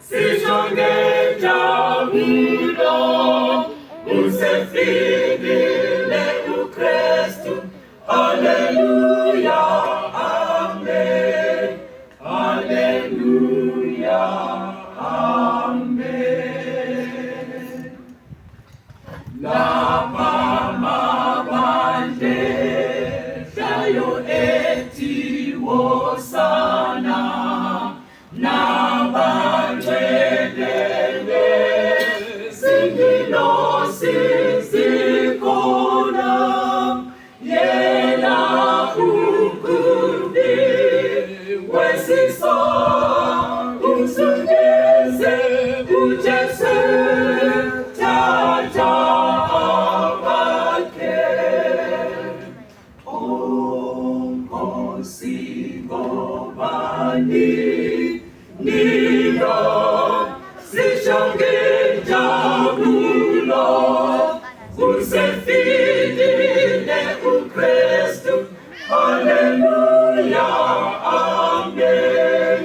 sijonge jabulo, usefikile uKristu. Haleluya, amen. Haleluya, amen. Lapha mabandle shayo etiwo sana, nabangcwele zingilosi zikhona, yena umkhumbi wesiso usungeze uJesu tata abakhe. Nkosi ngobani nino sijonge jabulo, usefikile uKristu. Haleluya, amen.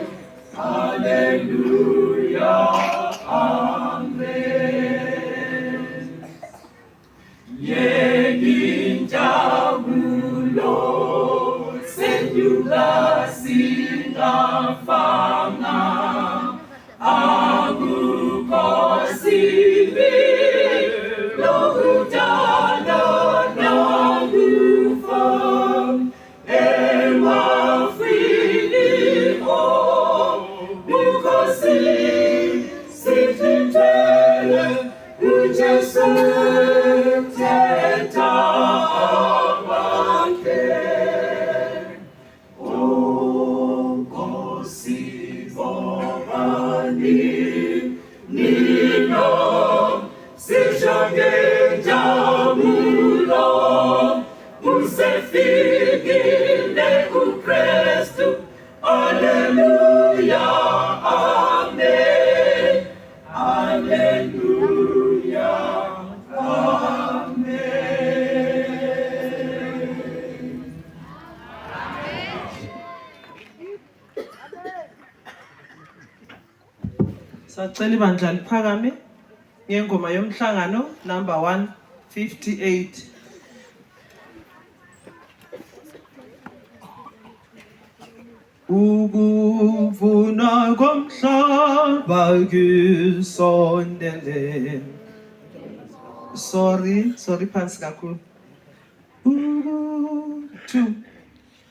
Haleluya, amen. Yenginjabulo senyula singafanga, akukosibi lokudala nakufa, emafilimo bukhosi sithintele uJesu thetha abakhe. Nkosi ngobani nino sijonge jabulo, usefikile uKristu. Haleluya, amen. Haleluya, amen. Sacela ibandla liphakame ngengoma yomhlangano number 158. Ukuvuna komhlaba kusondele. Sorry phansi kakhulu.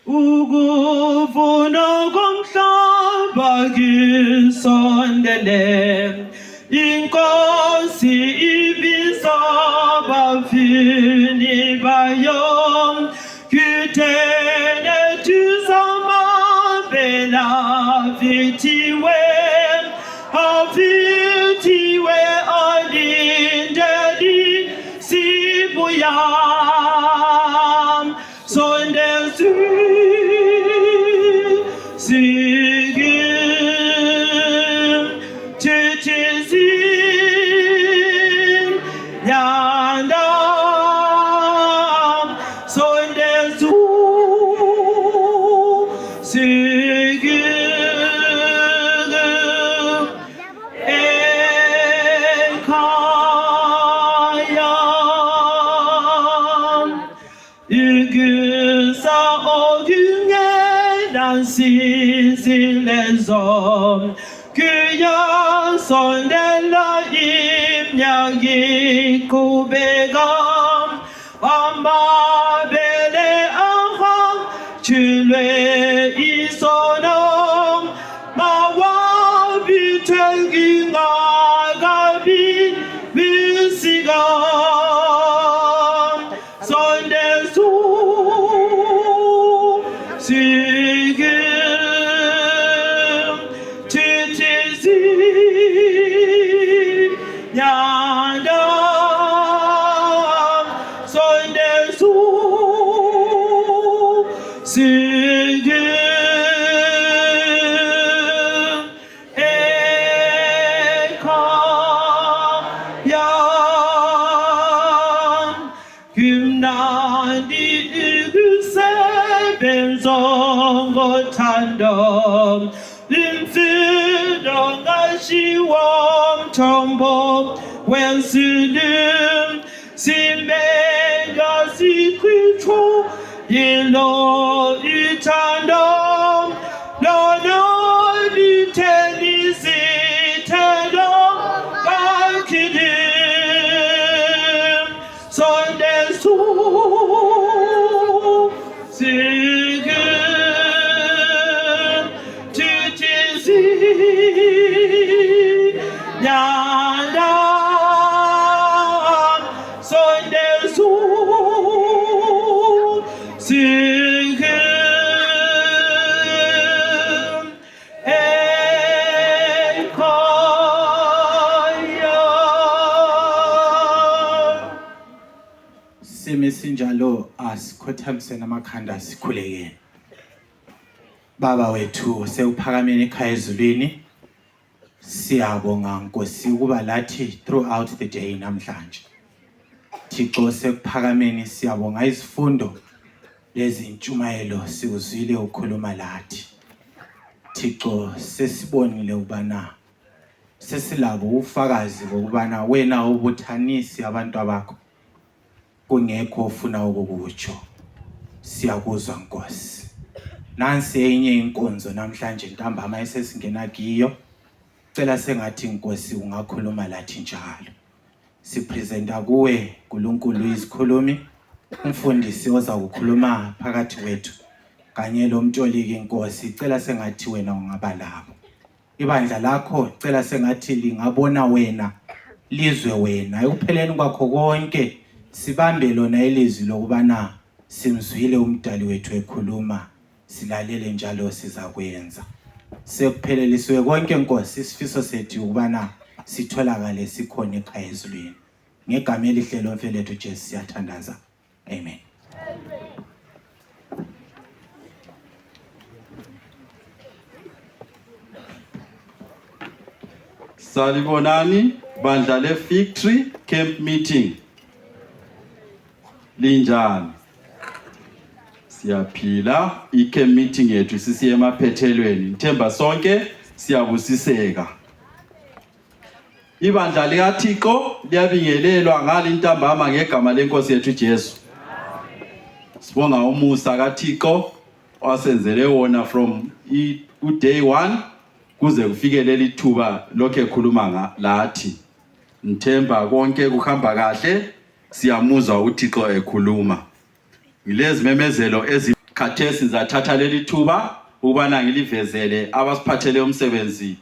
Ukuvuna komhlaba kusondele, Inkosi ibiza abafuni bayo, kutene tuzamabela avithiwe alindeli sibuya, sondezi sigim titizim yandam, sondezu sigim ekayam, igüsa o günden sizilezom, güya sondela imyagi kubegam, amabele aham çüle isonam, mawabite gingagabi bisigam, sondesu sigim titizim yandam, sondesu sigim ekayam, gümnandi ügüse benzongo tandom, limfidonga 希望重逢，万事人心美要是推出，一路一场动，老路里天里是天龙，高起的son的树是个。nhà đa soi đèn xuống xin hương em khói simesinjalo asikhothamise namakhanda sikhulekeni. Baba wethu sewuphakameni ekhaya ezulwini, siyabonga Nkosi ukuba lathi throughout the day namhlanje. Thixo sekuphakameni siyabonga izifundo lezi intshumayelo sikuzwile ukhuluma lathi. Thixo sesibonile ubana sesilabo ufakazi bokubana wena ubuthanisi abantu abakho kungekho ofuna ukukutsho. Siyakuzwa Nkosi. Nansi enye inkonzo namhlanje ntambama esesingena kiyo. Cela sengathi Nkosi ungakhuluma lathi njalo. Sipresenta kuwe uNkulunkulu izikhulumi, umfundisi oza kukhuluma phakathi kwethu kanye lo mtoliki Nkosi. Cela sengathi wena ungaba labo. Ibandla lakho cela sengathi lingabona wena, lizwe wena. Ekupheleni kwakho konke sibambe lona ilizwi lokubana simzwile umdali wethu ekhuluma, silalele njalo sizakwenza. Sekuphelelisiwe konke Nkosi, isifiso sethu ukubana sitholakale sikhona ekhaya ezulwini. Ngegama elihle lomfelethu Jesu siyathandaza. Amen. Salibonani bandla le Victory Camp Meeting. Linjani? Siyaphila i-camp meeting yethu sisiye emaphethelweni. Ngithemba sonke siyabusiseka. Ibandla likaThixo liyabingelelwa ngalintambama ngegama lenkosi yethu Jesu. Sibonga umusa kaThixo wasenzele wona from day 1 kuze kufike leli thuba lokho ekhuluma lathi. Ngithemba konke kuhamba kahle, siyamuzwa uThixo ekhuluma. Ngilezi memezelo ezikhathesi zathatha leli thuba ukubana ngilivezele abasiphathele umsebenzi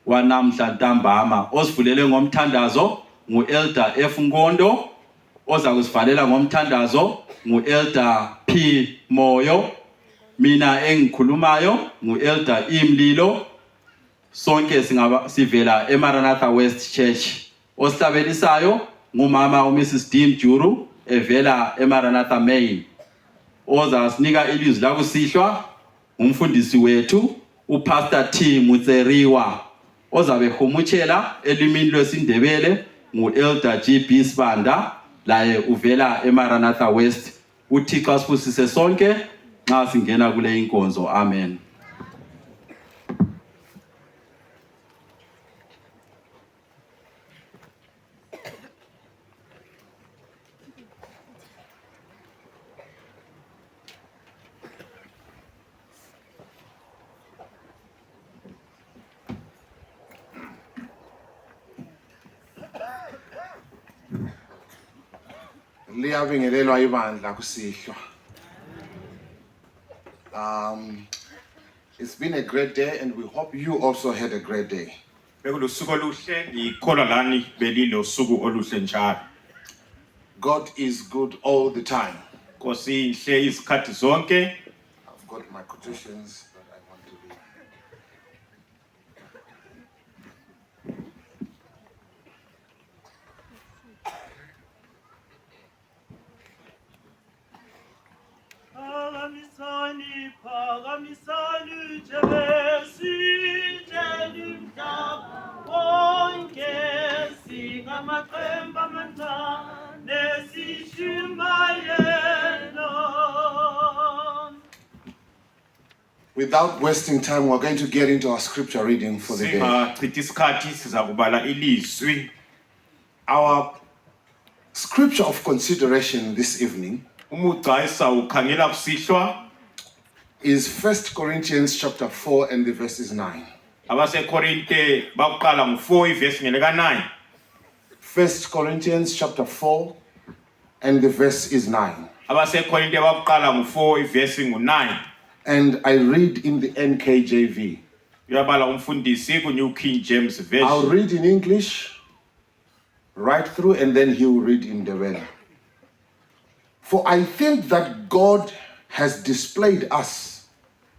wanamhla ntambama osivulele ngomthandazo nguElder F Ngondo, oza kusivalela ngomthandazo nguElder P Moyo, mina engikhulumayo nguElder Imlilo. Sonke sivela eMaranatha West Church. Osihlabelisayo ngumama uMrs D Mjuru evela eMaranatha Main. Oza sinika ilizwi la kusihlwa umfundisi wethu uPastor T Mutseriwa. Ozabe humutshela elimini lwesindebele nguElder GB Sibanda, laye uvela eMaranatha West. uThixo asibusise sonke nxa singena kule inkonzo. Amen. Liyabingelelwa ibandla kusihlwa. It's been a great day and we hope you also had a great day. God is good all the time. I've got my quotations that I want to read. Phakamisani Jesu Jelimdaba wonke singamaqembu amancane sishumayelo. We Without wasting time, we're going to get into our scripture reading for the day. Singachithi isikhathi sizakubala ilizwi. Our scripture of consideration this evening Umugca esawukhangela kusihlwa is 1 Corinthians chapter 4 and the verses 9. abaseKorinte bakuqala ngo4 ivesi ngeleka 9. 1 Corinthians chapter 4 and the verse is 9. abaseKorinte bakuqala ngo4 ivesi ngo9. And I read in the NKJV. Uyabala umfundisi ku New King James I'll Version. read in English right through and then he will read in Ndebele. For I think that God has displayed us,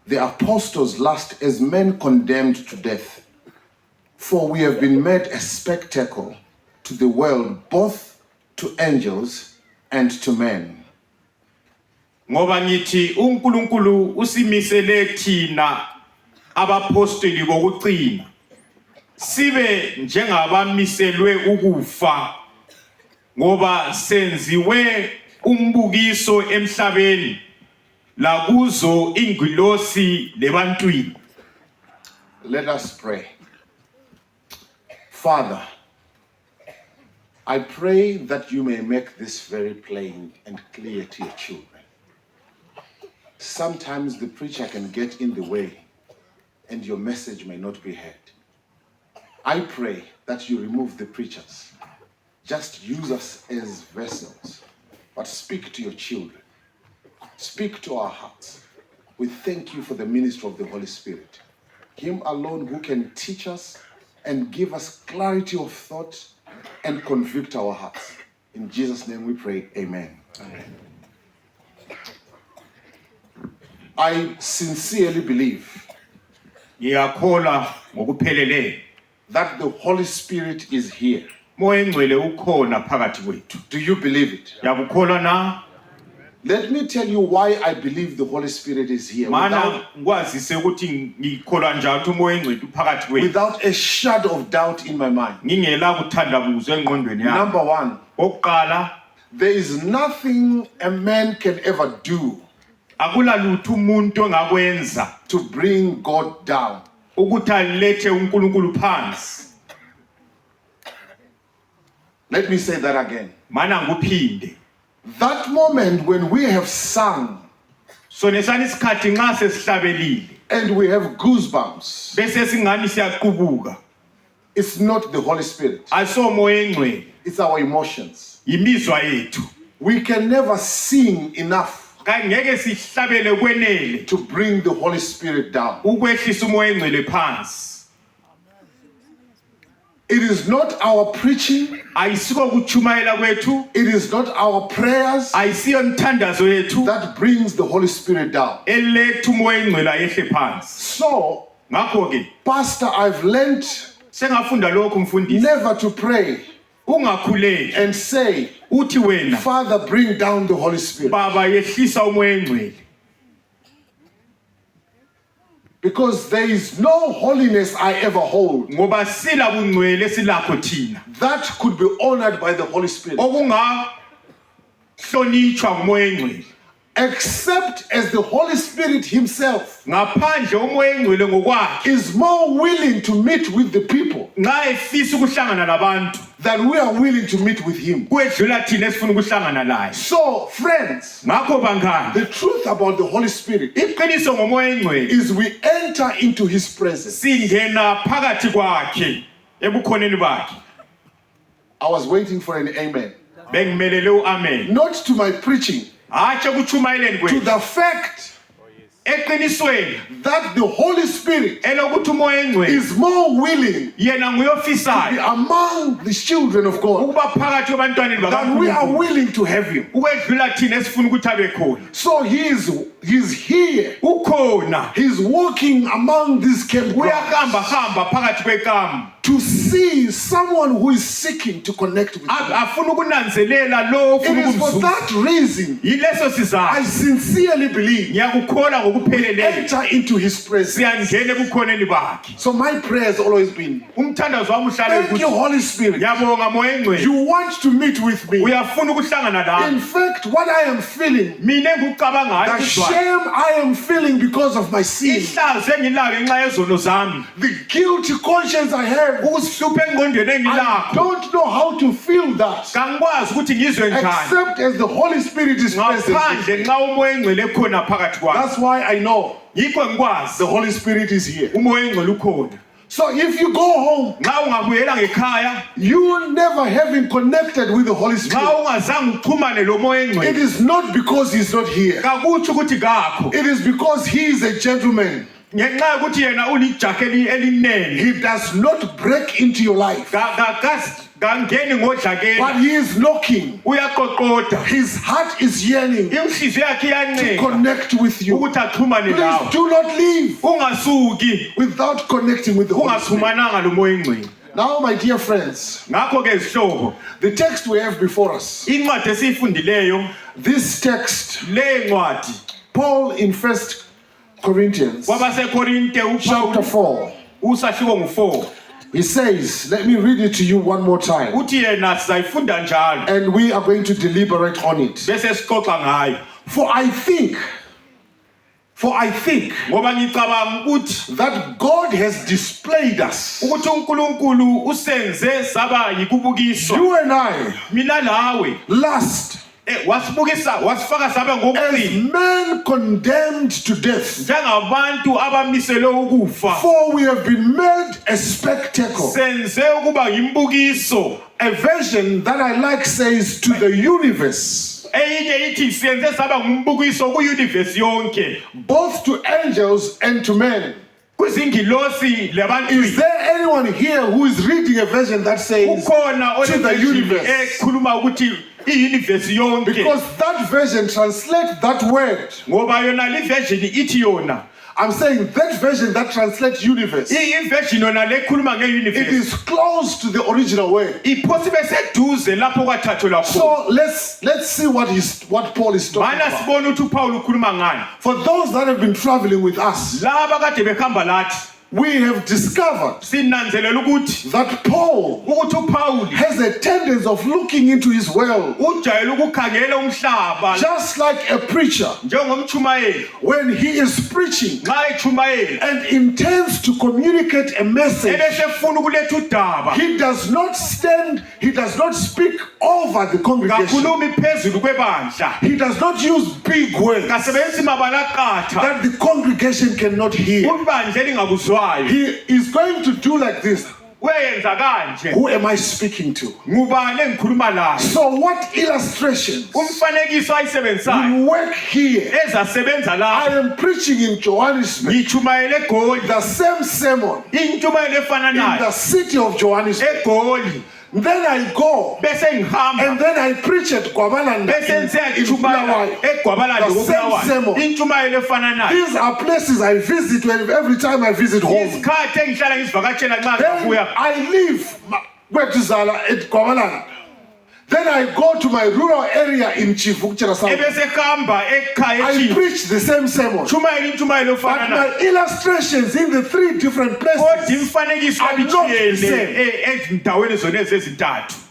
the apostles' lust, as men condemned to death. For we have been made a spectacle to the world, both to angels and to men. Ngoba ngithi uNkulunkulu usimisele thina abapostoli bokucina sibe njengabamiselwe ukufa ngoba senziwe umbukiso emhlabeni la kuzo ingilosi lebantwini. Let us pray. Father, I pray that you may make this very plain and clear to your children. Sometimes the preacher can get in the way and your message may not be heard. I pray that you remove the preachers. Just use us as vessels, but speak to your children. Speak to our hearts. We thank you for the ministry of the Holy Spirit. Him alone who can teach us and give us clarity of thought and convict our hearts. In Jesus' name we pray, amen. Amen. I sincerely believe Ngiyakholwa ngokupheleleyo that the Holy Spirit is here. Moya engcwele ukhona phakathi kwethu. Do you believe it? Yakukholwa na? Let me tell you why I believe the Holy Spirit is here. Mana ngikwazise ukuthi ngikholwa njalo ukuthi umoya engcwele uphakathi kwethu. Without a shadow of doubt in my mind. Ngingela kuthandabuza engqondweni yami. Number one, Oqala, there is nothing a man can ever do akula lutho umuntu engakwenza to bring God down. ukuthi alethe uNkulunkulu phansi. Let me say that again. Mana nguphinde. That moment when we have sung So nesani isikhathi nxa sesihlabelile and we have goosebumps, bese singani siyaqubuka. it's not the Holy Spirit. Asomoya engcwele, It's our emotions. imizwa yethu. We can never sing enough Ngeke sihlabele kwenele to bring the Holy Spirit down. ukwehlisa umoya engcwele phansi. It is not our preaching. Ayisiko kuchumayela kwethu, It is not our prayers ayisiyo mthandazo yethu that brings the Holy Spirit down. elethu umoya engcwele ayehle phansi. So, Ngakho ke Pastor, I've learned sengafunda lokho mfundisi, never to pray ungakhuleki and say, uthi wena Father, bring down the Holy Spirit. baba yehlisa umoya engcwele, Because there is no holiness I ever hold ngoba sila bungcwele silakho thina that could be honored by the Holy Spirit, okungahlonitshwa umoya engcwele except as the Holy Spirit himself ngaphandle umoya engcwele ngokwakhe is more willing to meet with the people nxa efisa ukuhlangana labantu than we are willing to meet with him. kwedlula thina esifuna ukuhlangana laye. So, friends, Ngakho bangani, the truth about the Holy Spirit iqiniso ngomoya engcwele is we enter into his presence. singena phakathi kwakhe ebukhoneni bakhe. I was waiting for an amen. Bengimelele uamen, Not to my preaching, hatshe kuchumayeleni to kwethu, the fact eqinisweni that the Holy Spirit elokuthi umoya engcwele is more willing yena nguyofisayo among the children of God ukuba phakathi kwabantwaneni than we are bakaNkulunkulu willing to have him. ukwedlula thina esifuna ukuthi abe khona. So he's here. Ukhona, He's walking among these campgrounds uyahamba hamba phakathi kwekamu to see someone who is seeking to connect with him. afuna ukunanzelela lo It ufuna is for ukumzuza. that reason Yileso I sizathu sincerely believe ngiyakukholwa ngokupheleleyo enter into his presence. siyangena ebukhoneni bakhe. So my prayer has always been, Umthandazo wami uhlale thank you, ukuthi Holy Spirit. ngiyabonga moya engcwele, You want to meet with me. uyafuna ukuhlangana In lami. fact, what I am feeling, Mina engikucabangayo the ukuzwayo shame I am feeling because of my sin, ihlazo engilayo ngenxa yezono zami, the guilty conscience I have, ukusihlupha engqondweni I engilakho, don't know how to feel that kangikwazi ukuthi ngizwe njani except as the Holy Spirit is present. ngaphandle nxa umoya engcwele khona phakathi kwami. That's why I know Yikho ngikwazi the Holy Spirit is here. umoya engcwele ukhona. So if you go home, Nxa ungabuyela ngekhaya, you never having connected with the Holy nxa Spirit, ungazange uxhumane lo moya it engcwele, is not because he's not here. kakutsho ukuthi kakho, It is because he is a gentleman. ngenxa yokuthi yena ulijaha elinene, He does not break into your life, kangeni ngodlakeni, but he is knocking. uyaqoqoda, His heart is yearning to inhliziyo yakhe iyancenga connect with you. ukuthi axhumane Please lawe. do not leave Ungasuki without connecting with the Holy Spirit. ungaxhumananga lo moya engcwele. Now, my dear friends, Ngakho ke zihlobo, the text we have before us, incwadi esiyifundileyo, this text, le ncwadi Paul in 1 Corinthians kwabasekorinte chapter uPaul 4, usahluko ngu4 he says, let me read it to you one more time, uthi yena sizayifunda njalo and we are going to deliberate on it. bese sixoxa ngayo, For I think ngoba ngicabanga ukuthi that God has displayed us, uNkulunkulu usenze saba yikubukiso you and I, mina lawe, last wasibukisa wasifaka sabe as ngokuqina men condemned to death, njengabantu abamiselwe ukufa, for we have been made a spectacle. senze ukuba yimbukiso. A version that I like says to the universe, Eyinye ithi senze saba ngumbukiso ku-universe yonke, both to angels and to men. kwizingilosi Is lebantwini. there anyone here who is reading a version that says Ukhona to the ole universe? ekhuluma ukuthi i-universe yonke, Because that version translates that word. ngoba yona le version ithi yona, I'm saying that version that translates universe, it i-version yona le ekhuluma nge-universe is close to the original word. iphosi beseduze lapho kwathathelwa khona. So let's see what Paul is talking Mana about. sibone ukuthi uPaul ukhuluma ngani. For those that have been traveling with us, Laba kade behamba lathi, we have discovered sinanzelela ukuthi that Paul uPaul has a tendency of looking into his world, ujayele ukukhangela umhlaba just like a preacher njengomchumayeli when he is preaching nxa echumayeli and intends to communicate a message. ebesefuna ukuletha udaba, He does not speak over the congregation. kakhulumi phezulu kwebandla, He does not use big words kasebenzisa imabala aqatha that the congregation cannot hear. ibandla elingakuzwayo. He is going to do like this. Uyenza kanje, Who am I speaking to? ngubani engikhuluma laye. So what illustrations Umfanekiso ayisebenzisayo will work here? ezasebenza I lapha, am preaching in Johannesburg, ngichumayele eGoli, the same sermon intshumayelo in efananayo the city of Johannesburg. eGoli, Then I go bese and ngihamba then I preach at Gwabalanda bese in ngiyachumayela Bulawayo. eGwabalanda The same sermon. intshumayelo efananayo. These are places I visit every time I visit home. Isikhathi engihlala ngizivakatshela nxa Then ngibuya, I leave Kwetuzala at Gwabalanda. Then I go to my rural area in Chivukchera South. ebese hamba ekhaya I eChief, preach the same sermon. chumayela intshumayelo But efananayo. my illustrations in the three different Kodwa places imfanekiso are not the same. abithiyele ezindaweni zona ezintathu.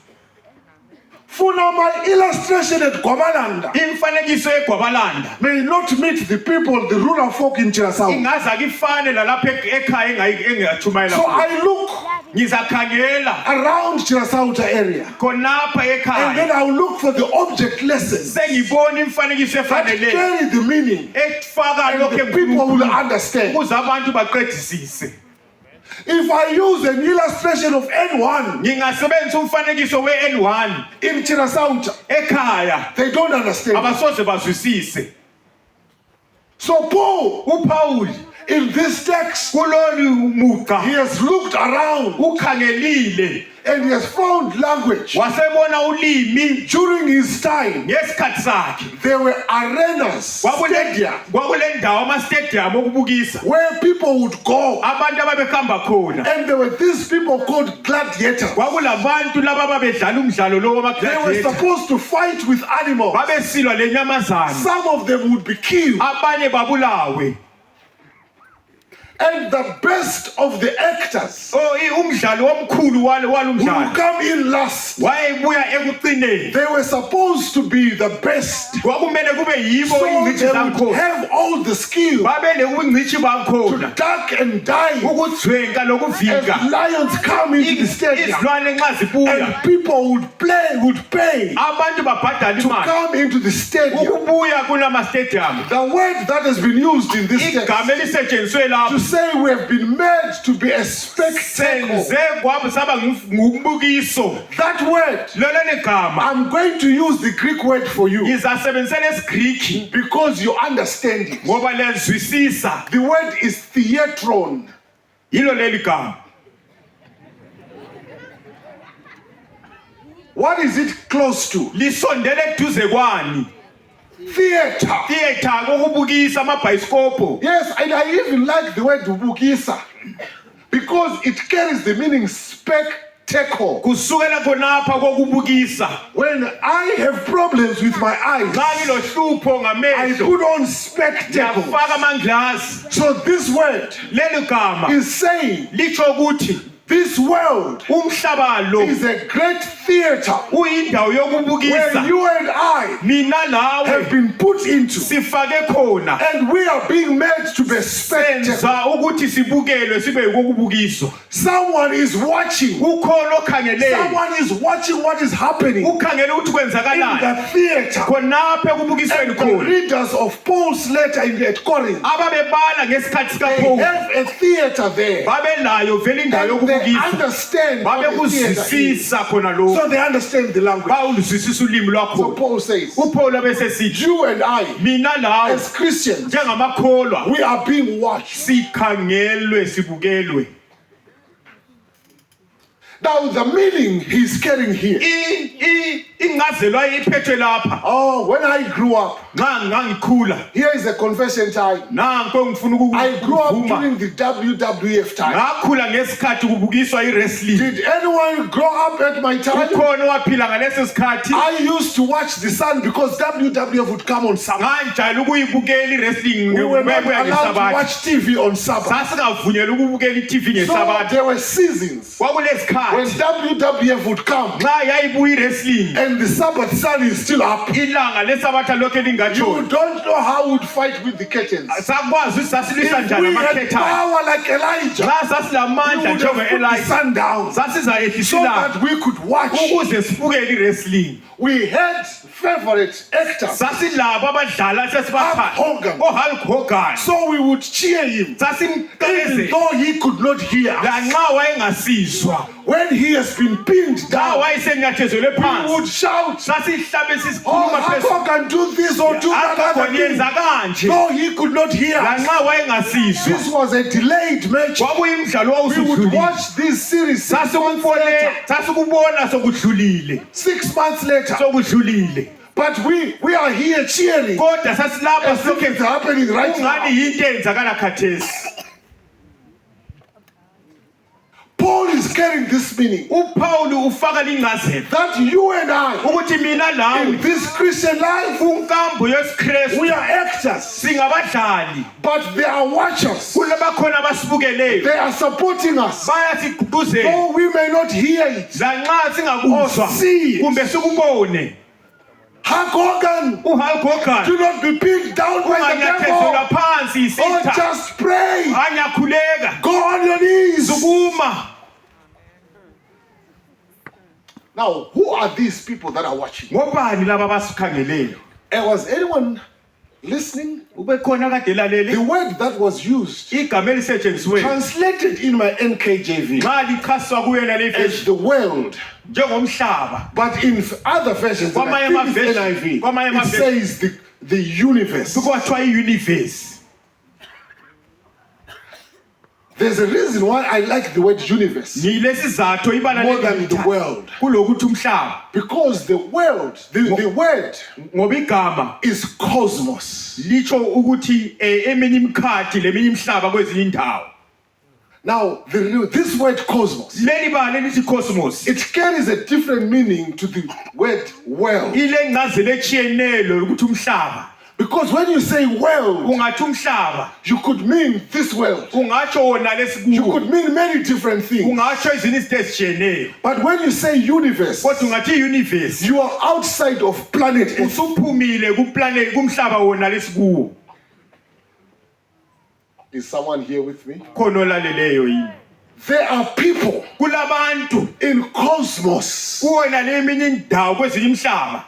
For now, my illustration at Gwabalanda Imfanekiso eGwabalanda may not meet the people, the rural folk in Chirasau. ingaze akifane lalapha ekhaya engiyachumayela So khona. I look Ngizakhangela around Chirasau area khonapha and then ekhaya, I'll look for the object lessons that sengibona imfanekiso efanele carry the meaning efaka and lokho the people will enkulunkulu understand. ukuze abantu baqedisise. If I use an illustration of N1 Ngingasebenzisa umfanekiso we-N1 in Chirasau, ekhaya, they don't understand. abasoze bazwisise. So Paul, uPaul in this text, kulolu he muqa has looked around ukhangelile and he has found language. wasebona ulimi During his time, ngesikhathi sakhe. there were arenas, stadia, Kwakule ndawo ama-stadium okubukisa where people would go. abantu ababehamba khona. And there were these people called gladiators. Kwakulabantu laba ababedlala umdlalo lo They were wama-gladiator. supposed to fight with animals. Babesilwa lenyamazana, Some of them would be killed. abanye babulawe. And the best of the actors umdlali omkhulu walo who mdlali come in last, wayebuya ekucineni they were supposed to be the best. kwakumele kube yibo So ingcitshi they would zakhona have all the skill babele ubungcitshi bakhona to duck and dive ukudzwenka as lokuvika lions come into the stadium. izilwane nxa zibuya And people would pay abantu babhadala to imali come into the stadium. ukubuya kulama stadium The word that has been used in this text igama elisetshenziswe lapho to say we have been made to be a spectacle. senze kwabo saba ngumbukiso That word, lolele gama I'm going to use the Greek word for you ngizasebenzisela esigriki because you understand it. ngoba lezwisisa The word is theatron. yilo leli gama. What is it close to? Lisondele eduze kwani? Theater. Theater kokubukisa amabhayisikobho. Yes, and I even like the word bukisa because it carries the meaning spectacle. Kusukela khonapha kokubukisa. When I have problems with my eyes, Xa ngilohlupho I ngamehlo put on spectacles. ngiyafaka amanglazi. So this word Leli gama is saying lisho ukuthi this world umhlaba lo is a great theater uyindawo where yokubukisa. you and I Mina have lawe been put into, sifake khona. and we are being made to be spectacle. Senza ukuthi sibukelwe sibe yikokubukiswa. Someone is watching. Ukhona okhangeleyo. Someone is watching what is happening in Ukhangele ukuthi kwenzakalani. the theater. Khonapha ekubukisweni And the khona. readers of Paul's letter at Corinth, Ababebala ngesikhathi they kaPaul have a theater there. babelayo vele indawo And they yokubukisa. understand what the theater is. Babekuzwisisa khona lokho. So they understand the language. Bawuluzwisisa ulimi So lwakho. Paul says, uPaul abesesithi you and I, mina lawo as Christians, njengamakholwa we are being watched. sikhangelwe sibukelwe. Now the meaning he's carrying here. Ingazelo ayiphethwe lapha. Oh, when I grew up, Nxa ngangikhula here is a confession time. nanko ngifuna I grew up ukuvuma. during the WWF time. Ngakhula ngesikhathi kubukiswa iwrestling. Did anyone grow up at my time? Ukhona owaphila ngaleso sikhathi. I used to watch the sun because WWF would come on Sabbath. Nganjalo ukuyibukela iwrestling We were not ngebuya allowed to ngesabathi. watch TV on Sabbath. Sasingavunyelwa ukubukela iTV So ngesabathi. there were seasons when Kwakulesikhathi WWF would come nxa yayibuya iwrestling and the Sabbath sun is still up. ilanga lesabatha lokho You lingatshoni. don't know how we'd fight with the curtains. Sakwazi ukuthi sasilwisa If njani we had amakhetha. power like Elijah, Nxa we sasilamandla would have put the njenge-Elijah sun down so sasizayehlisa ilanga that we could watch. ukuze sibukele iwrestling. We had favorite actors, Sasilabo abadlala Hulk Hogan. oHulk Hogan. so we would cheer him, even Sasimqakeze though he could not hear us. lanxa wayengasizwa. When he has been pinned Xa down, wayesenyathezelwe we would phansi shout, sasihlabe "Oh, sisikhuluma Hulk can do this or do that other thing." yenza kanje No, he could not hear us. lanxa wayengasizwa. This was a delayed match. Kwakuyimidlalo We would owawusudlulile. watch this series 6 months later, Sasikubona sokudlulile. 6 months later. Sokudlulile. But we are here cheering. Kodwa sasilapha As if it's happening right ungani now. yinto eyenzakala khathesi. Paul is carrying this meaning uPaul ufaka lingcazelo that you and I, ukuthi mina in lawe this Christian life, kunkambo yesiKristu we are actors, singabadlali. but they are watchers. Kulabakhona abasibukeleyo. They are supporting us. Bayasigqugquzela. Though we may not hear it. Lanxa singakuzwa see it. kumbe sikubone. Hulk Hogan, uHulk Hogan do not be pinned down by the unganyathezelwa devil. phansi Or isitha. just pray. Anyakhuleka. Go on your knees. Sukuma. Now, who are these people that are watching? Ngobani laba basikhangeleyo? Was anyone listening? Ubekhona kade elalele? The word that was used, Igama elisetshenzisiwe translated in my NKJV, nxa lichaswa kuyona le as version the world. njengomhlaba. But in other versions, and I Kwamanye think it's amavesi- kwamanye NIV, it amavesi- says the universe. Kwathiwa i-universe. There's a reason why I like the word universe Yilesizathu ibala more than the world. kulokuthi umhlaba. Because the world, the word Ngoba igama is cosmos. litsho ukuthi eminye imikhathi leminye imhlaba kwezinye indawo. Now, this word cosmos, Leli bala elithi cosmos it carries a different meaning to the word world. ile ngcazelo etshiyeneyo ukuthi umhlaba. Because when you say world, ungathi umhlaba, you could mean this world. ungatsho wona You lesikuwo, could mean many different things. ungatsho izinto izinto ezitshiyeneyo. But when you say universe, Kodwa ungathi universe, you are outside of planet Earth. usuphumile kuplanet kumhlaba wona lesikuwo. Is someone here with me? Khona olaleleyo yini? There are people Kulabantu in cosmos. kuwona leminye indawo kwezinye imhlaba.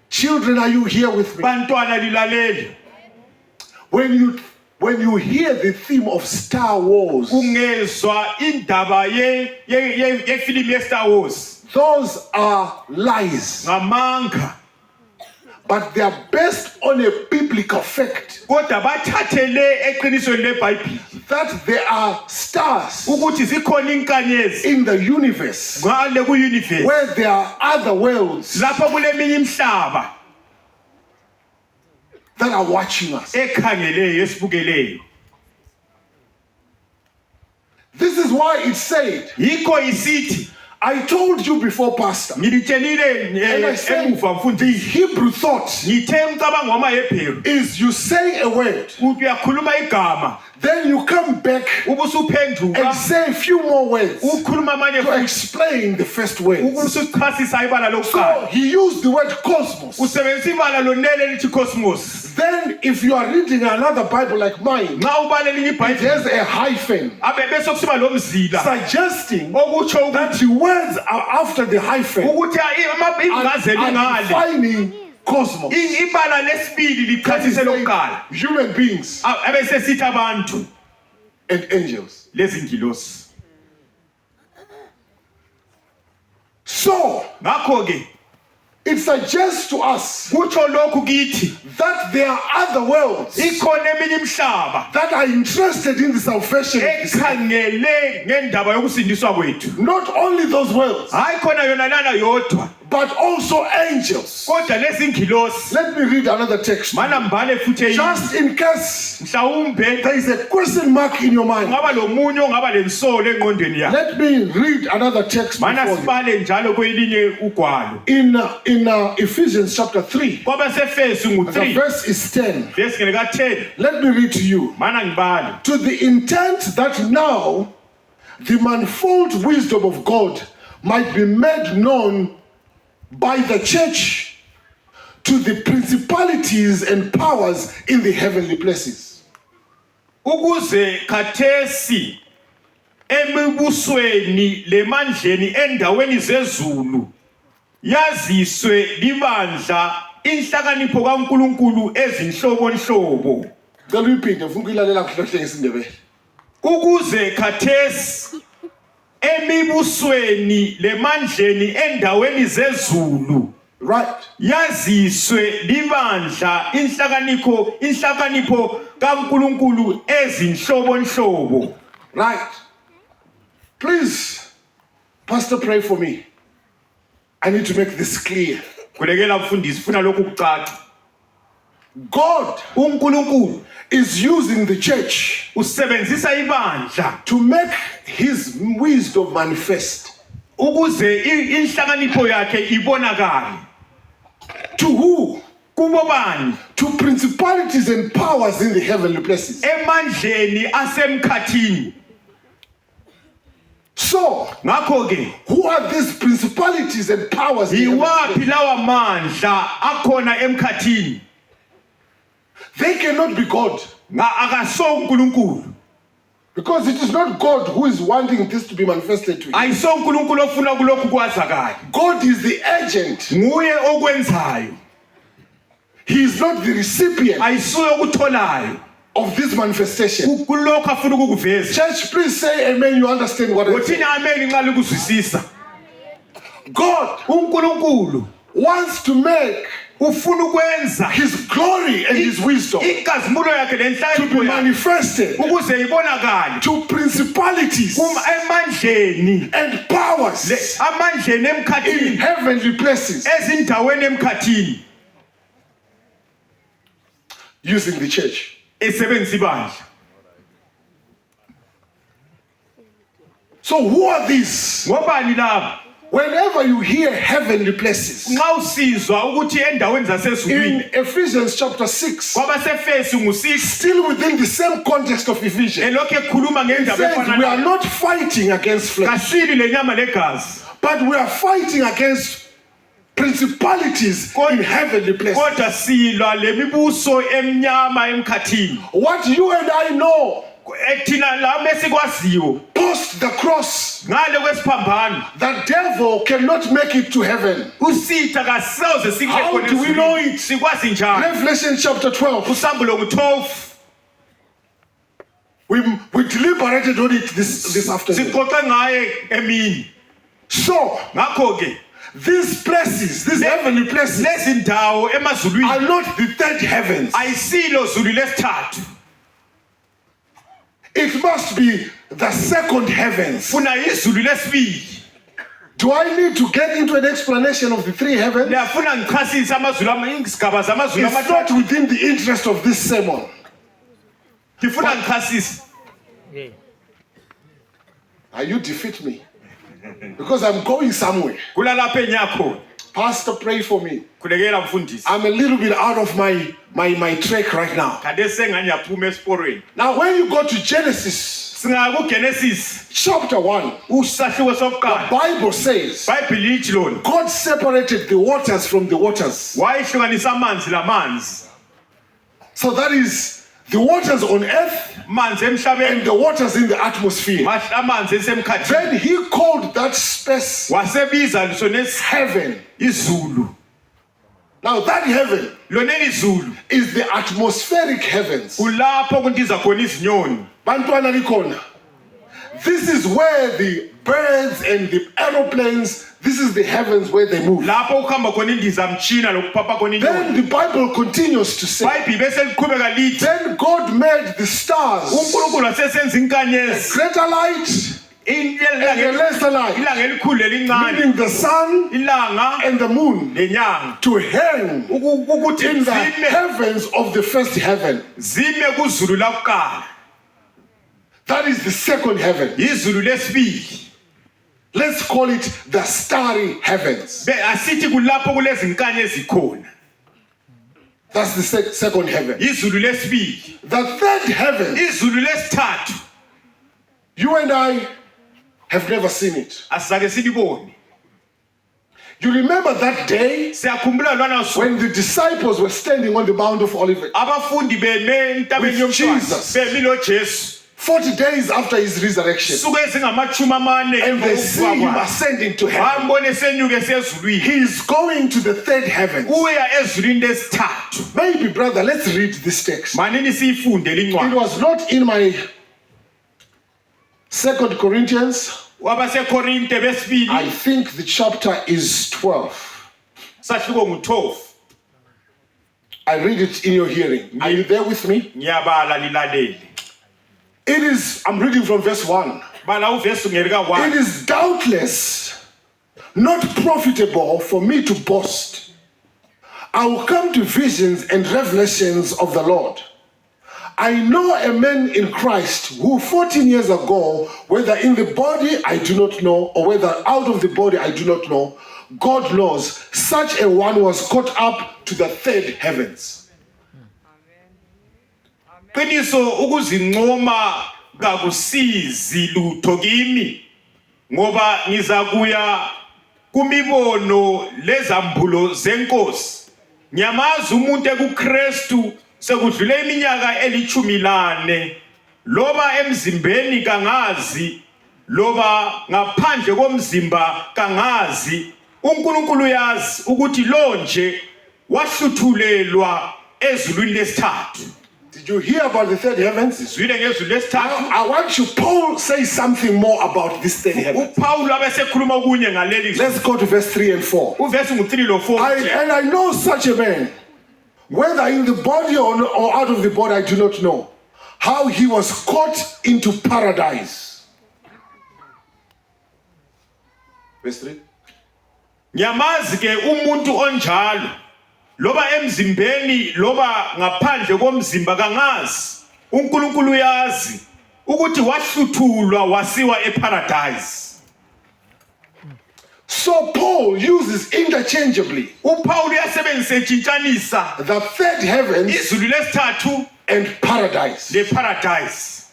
Children, are you here with me? Bantwana lilaleli. When you hear the theme of Star Wars, Ungezwa indaba yefilimu ye-Star Wars. those are lies, Ngamanga. but they are based on a biblical fact Kodwa bathathele eqinisweni leBhayibheli that there are stars ukuthi zikhona inkanyezi in the universe ngale ku-universe where there are other worlds lapho kuleminye imhlaba that are watching us. ekhangeleyo esibukeleyo. This is why it said, Yikho isithi I told you before, Pastor, ngilitshelile and I said, emuva the mfundisi, Hebrew thought ngithe umcabango wamaHebheru is you say a word, uthi uyakhuluma igama then you come back ubusuphenduka and say a few more words ukhuluma amanye to explain the first words. ubusuchasisa ibala So lokuqala. he used the word cosmos. Usebenzisa ibala lonele lithi cosmos. Then if you are reading another Bible like mine, Nxa ubale linye it iBhayibheli has a hyphen abe bese kusiba lo mzila suggesting okutsho that ukuthi the words are after the hyphen ingazeli are ngale defining cosmos. ibala lesibili lichasise lokuqala Human beings abese sithi abantu and angels. lezingilosi. So Ngakho ke it suggests to us kutsho lokhu kithi that there are other worlds ikhona eminye imhlaba that are interested in the salvation of this. ekhangele ngendaba yokusindiswa kwethu. Not only those worlds, Hayi khona yona lana yodwa but also angels. kodwa lezingilosi. Let me read another text. Mana mbale futhi eyinye. Just in case Mhlawumbe there is a question mark in your mind, ungaba lomunye ongaba lensolo engqondweni yakhe. let me read another text Mana before you. sibale njalo kwelinye ugwalo. In Ephesians chapter 3, Kwabasefesu the ngu-3 verse is 10. verse ka-10. Let me read to you. Mana ngibale. To the intent that now the manifold wisdom of God might be made known by the church to the principalities and powers in the heavenly places. Ukuze khathesi emibusweni lemandleni endaweni zezulu yaziswe libandla inhlakanipho kaNkuluNkulu ezinhlobonhlobo. Ngicela uyiphinde ufuna ukuyilalela kuhle kuhle ngesindebele. Ukuze khathesi emibusweni lemandleni endaweni zezulu Right. yaziswe libandla inhlakanipho kaNkuluNkulu ezinhlobonhlobo. Right. Please, Pastor, pray for me. I need to make this clear. Kulekela mfundisi funa lokhu kucaca. God uNkulunkulu is using the church usebenzisa ibandla to make his wisdom manifest. ukuze inhlakanipho yakhe ibonakale. To who? Kubo bani? To principalities and powers in the heavenly places. Emandleni asemkhathini. So, Ngakho ke who are these principalities and powers in the heavenly iwaphi places? lawa mandla akhona emkhathini? They cannot be God. Akaso uNkulunkulu. Because it is not God who is wanting this to be manifested to you. Ayiso uNkulunkulu ofuna kulokhu kwazakala. God is the agent. Nguye okwenzayo. He is not the recipient Ayisuye okutholayo. of this manifestation. Kulokho afuna ukukuveza. Church, please say amen. You understand what I'm saying? Uthina amen nxa likuzwisisa. God uNkulunkulu wants to make ufuna ukwenza his glory and his wisdom inkazimulo yakhe to be lenhlakanipho yakhe manifested ukuze ibonakale to principalities emandleni and powers amandleni in emkhathini heavenly places ezindaweni emkhathini using the church. esebenzisa ibandla. So who are these? Ngobani laba? Whenever you hear heavenly places, nxa usizwa ukuthi endaweni zasezulwini in Ephesians chapter 6, kwabasefesu ngu-6 still within the same context of Ephesians, elokhu ekhuluma it ngendaba says we are efananayo not fighting against flesh, kasili lenyama legazi but we are fighting against principalities in heavenly places. kodwa silwa lemibuso emnyama emkhathini What you and I know thina lami esikwaziyo post the cross, ngale kwesiphambano the devil cannot make it to heaven. usitha kasoze How do we know it? sikwazi njani Revelation chapter 12. usambulo ngu-12 We deliberated on it this afternoon. sixoxe ngaye emini So, ngakho-ke these places, these heavenly places, lezi ndawo are emazulwini not the third heavens. ayisilo zulu lesithathu It must be the second heavens. funa izulu lesibili Do I need to get into an explanation of the three heavens? ndiyafuna ngichasise izigaba zamazulu It's not amathathu within the interest of this sermon. ngifuna ngichasise You defeat me. Because I'm going somewhere. kulalapha enyakhona Pastor, pray for me. khulekela mfundisi I'm a little bit out of my track right now. kade senganyaphuma esiporweni Now, when you go to Genesis singaya kugenesis chapter 1, usahluko sokuqala Bible says ibhayibhili lithi lona God separated the waters from the waters. wayihlukanisa amanzi lamanzi So that is the waters on earth manzi and emhlabeni the waters in the atmosphere. amanzi esemkhathini Then he called that space wasebiza sona heaven. izulu Now that heaven loneli zulu is the atmospheric heavens. kulapho kundiza khona izinyoni Bantwana likhona. This is where the birds and the aeroplanes, this is the heavens where they move. lapho kuhamba khona indizamtshina lokuphapha khona Then inyoni the Bible continues to say, ibhayibhili bese liqhubeka lithi then God made the stars, unkulunkulu wasesenza inkanyezi greater light and a lesser light, ilanga elikhulu lelincane meaning the sun ilanga and the moon, nenyanga to hang ukuthi in the zime heavens of the first heaven. zime kuzulu lakuqala That is the second heaven. izulu lesibili Let's call it the starry heavens. asithi kulapho kulezi nkanyezi khona That's the second heaven. izulu lesibili The third heaven, izulu lesithathu you and I have never seen it. asizake silibone You remember that day siyakhumbula lwana suku when the disciples were standing on the Mount of Olivet, abafundi beme entabeni With Jesus. yomhlaba bemi lojesu 40 days after his resurrection, suku ezingamashumi amane and they see him ascending to heaven. bambone esenyuka esezulwini He is going to the third heaven. uya ezulwini lesithathu Maybe, brother, let's read this text. manini siyifunde It lincwadi was not in my 2 Corinthians. wabasekorinte besibili I think the chapter is 12. sahluko ngu-12 I read it in your hearing. Are you there with me? ngiyabala lilalele It is, I'm reading from verse 1. bala uvesi It ngelika-1 is doubtless not profitable for me to boast. I will come to visions and revelations of the Lord. I know a man in Christ who 14 years ago, whether in the body I do not know, or whether out of the body I do not know, God knows, such a one was caught up to the third heavens. qiniso ukuzincoma kakusizi lutho kimi ngoba ngizakuya kumibono lezambulo zenkosi ngiyamazi umuntu ekuKristu sekudlule iminyaka eli-10 loba emzimbeni kangazi loba ngaphandle komzimba kangazi uNkulunkulu uyazi ukuthi lo nje wahluthulelwa ezulwini lesithathu. Did you hear about the third heavens? Zwile ngezulu lesithathu I want you, Paul, say something more about this third heaven. uPaul abesekhuluma okunye ngaleli Let's go to verse 3 and 4. uvesi ngu3 lo4 And I know such a man, whether in the body or out of the body, I do not know, how he was caught into paradise. Verse 3. ngiyamazi ke umuntu onjalo loba emzimbeni loba ngaphandle komzimba kangazi uNkulunkulu uyazi ukuthi wahluthulwa wasiwa eparadise. So Paul uses interchangeably uPaul uyasebenzisa etshintshanisa the third heavens izulu lesithathu and paradise. leparadise.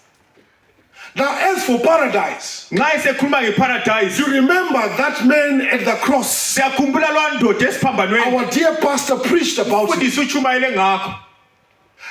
Now, as for paradise, Nxa esekhuluma ngeparadise, you remember that man at the cross. siyakhumbula lwandoda esiphambanweni. Our dear pastor preached about it, Ufundisi utshumayele ngakho.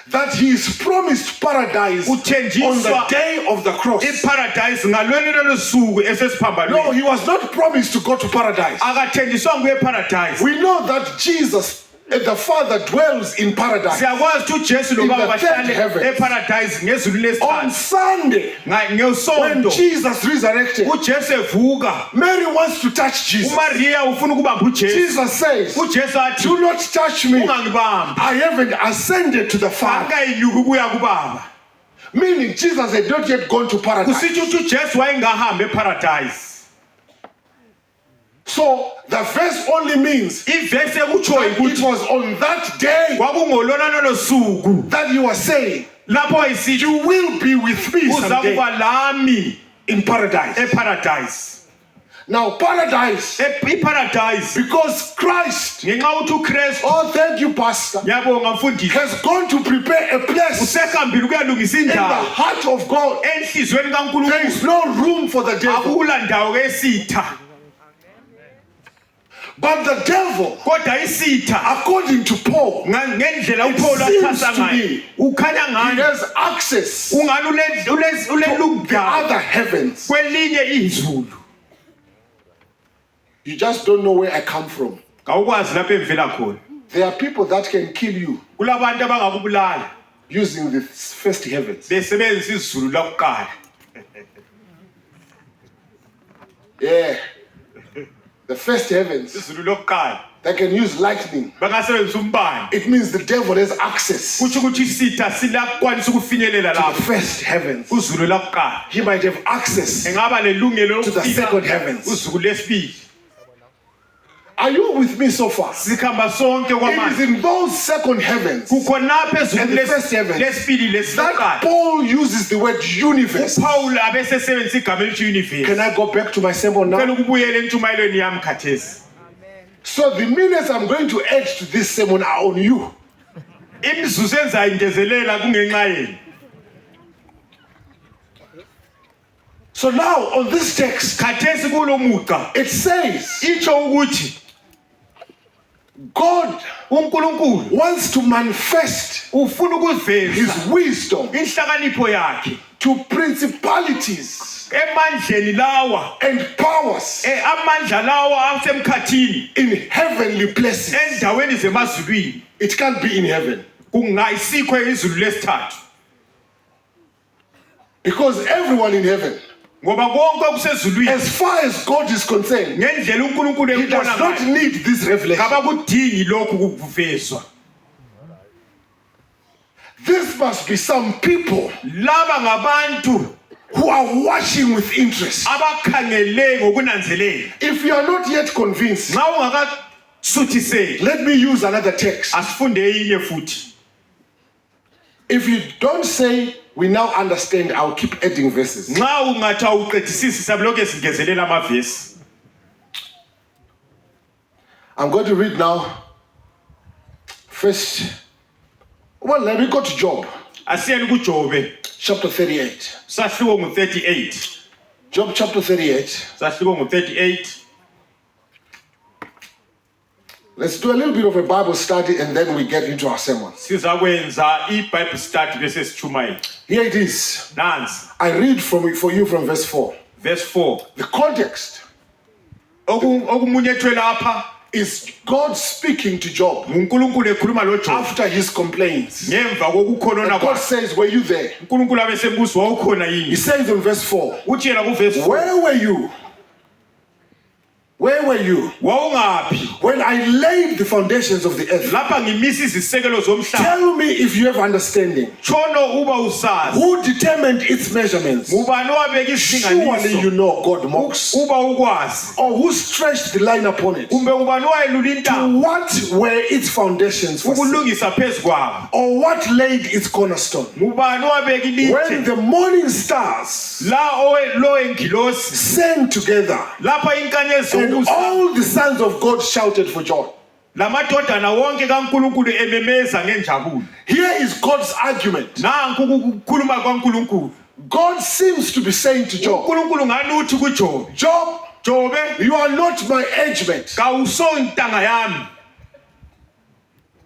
that he is promised paradise on the day of the cross. Iparadise ngalweni lelo suku No, esesiphambanweni. he was not promised to go to paradise. Akathenjiswanga kuye paradise. We know that Jesus, the Father, dwells in paradise. Siyakwazi ukuthi uJesu In loBaba the third bahlale heavens. eparadise ngezulu On lesithathu. Sunday, when Ngesonto Jesus resurrected, uJesu evuka. Mary wants to touch Jesus. uMaria ufuna ukubamba uJesu. Jesus says, uJesu athi do not touch me. ungangibambi. I haven't ascended to the Father. Akayinyuki ukuya kuBaba. Meaning Jesus had not yet gone to paradise. Kusitsho ukuthi uJesu wayengahamba eparadise. So the verse only means Ivesi ekutshoyo it ukuthi was on that day kwakungolona lolo suku that you were saying, lapho wayesithi you will be with me uza someday kuba lami in paradise. eparadise. Now paradise, Iparadise because Christ, ngenxa ukuthi uKristu oh thank you Pastor, yabonga mfundisi has gone to prepare a place usehambile ukuyalungisa in the indawo heart of God. enhlizweni There kaNkulunkulu. is no room for the devil. Akula ndawo esitha. But the devil, Kodwa isitha according to Paul, ngendlela uPaul It seems athasa to ngayo be ukhanya he ngani has access to ungani the ulelunga other heavens. kwelinye izulu. You just don't know where I come from. Kawukwazi lapho evela khona. There are people that can kill you Kulabantu abangakubulala using the first heavens. besebenzisa izulu lokuqala. Yeah. The first heavens, Izulu lokuqala they can use lightning. bangasebenzisa umbane. It means the devil has access to Kusho ukuthi isitha silakwanisa ukufinyelela the lapho first heavens. uzulu lokuqala. He might have access. Engaba lelungelo To the lokufika second heavens. uzulu lesibili. Are you with me so far? Sikhamba sonke It is kwamanje. in those second heavens Kukhona phezulu And the first heavens. lesibili that lesiqala. Paul uses the word universe. uPaul abesesebenzisa igama elithi universe. Can I go back to my sermon now? Ngicela ukubuyela entshumayelweni yami khathesi. So the minutes I'm going to add to this sermon are on you. Imizuzu enzayengezelela kungenxa yenu. So now on this text, Khathesi kulo muqa it says itsho ukuthi God uNkulunkulu wants to manifest ufuna his ukuveza wisdom inhlakanipho yakhe to principalities emandleni lawa and powers amandla lawa asemkhathini in heavenly places. endaweni zemazulwini. It can't be in heaven Kungayisikho izulu lesithathu because everyone in heaven, ngoba konke okusezulwini as far as God is concerned, ngendlela uNkulunkulu he does embona not ngayo need this revelation. kabakudingi lokhu kuvezwa. This must be some people Laba ngabantu who are watching with interest. abakhangele ngokunanzelela. If you are not yet convinced, Nxa ungakasuthiseki let me use another text. asifunde enye futhi. If you don't say we now understand, I'll keep adding verses. Nxa ungathi awuqedisisi sabuloke singezelela amavesi. I'm going to read now. First, well, let me go to Job, Asiyeni kuJobe chapter 38. sahluko ngu38. Job chapter 38. Sahluko ngu38. Let's do a little bit of a Bible study and then we get into our sermon. Sizakwenza iBible study bese sichumayela. Here it is. Nansi I read for you from verse 4. verse 4. The context Okumunyethwe lapha is God speaking to Job uNkulunkulu ekhuluma loJob after his complaints. ngemva kokukhonona God kwakhe. says, were you there? uNkulunkulu abesembuzo wawukhona He yini? says in verse 4, Uthi yena kuverse 4. where were you? Where were you Wawungaphi when I laid the foundations of the earth? lapha ngimisa izisekelo zomhlaba? Tell me if you have understanding. Chono uba usazi. Who determined its measurements? Ubani owabeka Surely you isilinganiso? know God mocks. Uba ukwazi. Or who stretched the line upon it? Kumbe ubani owayelula intamo What were its foundations for? ukulungisa phezu kwabo? Or what laid its cornerstone? Ubani owabeka When ilitshe the morning stars la lo engilosi sang together lapha inkanyezi and zokusa all the sons of God shouted for joy. lamadodana wonke kaNkulunkulu ememeza ngenjabulo. Here is God's argument. Nanku ukukhuluma kwaNkulunkulu. God seems to be saying to Job, uNkulunkulu ngani uthi kuJobe, Job, Jobe, you are not my age mate. kawusontanga yami.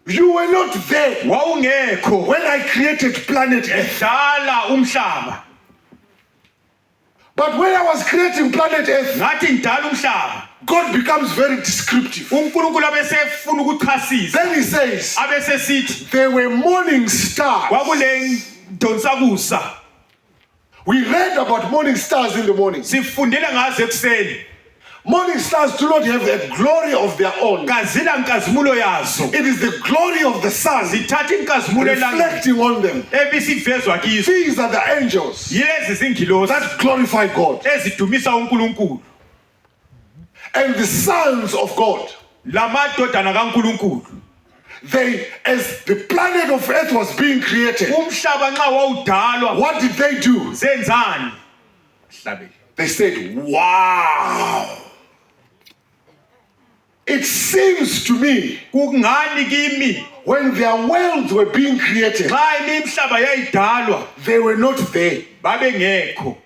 You were not there Wawungekho when I created planet Earth. dala umhlaba. But when I was creating planet Earth, Ngathi ngidala umhlaba. God becomes very descriptive. uNkulunkulu abesefuna ukuchasisa. Then he says, Abese sithi there were morning stars. kwakule donsakusa. We read about morning stars in the morning. Sifundile ngazo ekuseni. Morning stars do not have a glory of their own. Kazila inkazimulo yazo. It is the glory of the sun Zithatha inkazimulo elangeni reflecting on them. ebisivezwa kizo. These are the angels Yilezi zingilosi that glorify God. ezidumisa uNkulunkulu. And the sons of God, Lamadodana kaNkulunkulu. they, as the planet of Earth was being created, Umhlaba nxa wawudalwa what did they do? zenzani? Mhlabeni. They said, wow. It seems to me Kungani kimi when their worlds were being created, nxa imhlaba yayidalwa they were not there. babengekho.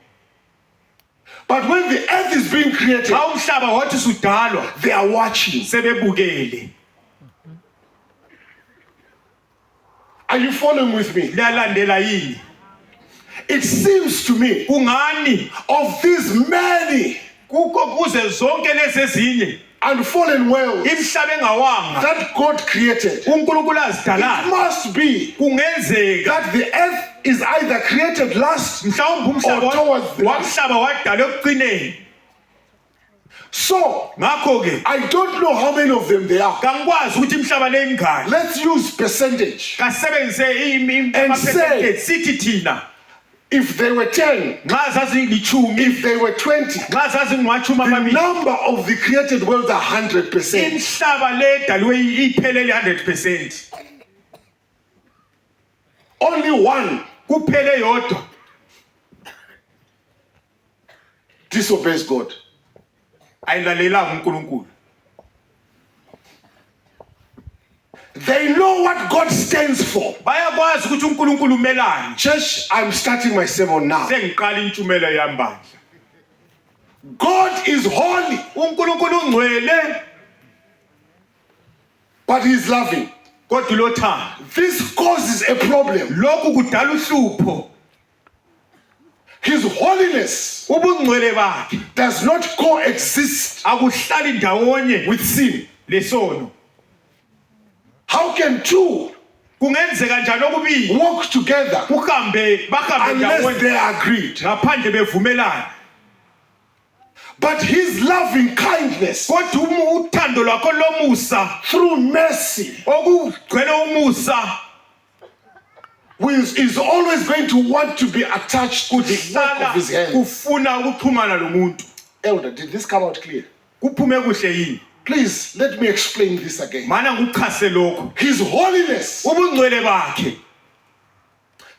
But when the earth is being created, Nxa umhlaba wathi sudalwa they are watching. sebebukele. Are you following with me? Liyalandela yini? It seems to me Kungani of these many kuko kuze zonke lezi ezinye and fallen worlds imhlaba engawanga that God created, uNkulunkulu it azidalayo must be kungenzeka that the earth is either created last. mhlawumbe umhlaba Or towards the wamhlaba wadala ekuqineni. So, Ngakho ke I don't know how many of them there are. kangikwazi ukuthi imhlaba le ingaki. Let's use percentage. Kasebenzise And ama-percentage sithi thina If they were 10, nxa zazilichumi if they were 20, nxa zazingumashumi the amabili number of the created worlds are 100%. imhlaba le edaliwe iphelele 100%. Only one Kuphele yodwa disobeys God. ayilalelanga uNkulunkulu. They know what God stands for. Bayakwazi ukuthi uNkulunkulu umelani. Church, I'm starting my sermon now. Sengiqala intshumayelo yami bandla. God is holy, uNkulunkulu ungcwele but He's loving. kodwa ulothando. This causes a problem. Lokhu kudala uhlupho. His holiness Ubungcwele bakhe does not coexist akuhlali ndawonye with sin. lesono. How can two Kungenzeka njalo okubili walk together bahambe unless ndawonye they are agreed? ngaphandle bevumelana? But His loving kindness Kodwa uthando lwakho lomusa through mercy okugcwele umusa is always going to want to be attached to the work kuhlala of His hands. kufuna ukuxhumana lomuntu. Elder, did this come out clear? Kuphume kuhle yini? Please, let me explain this again. Mana ngikuchase lokho. His holiness Ubungcwele bakhe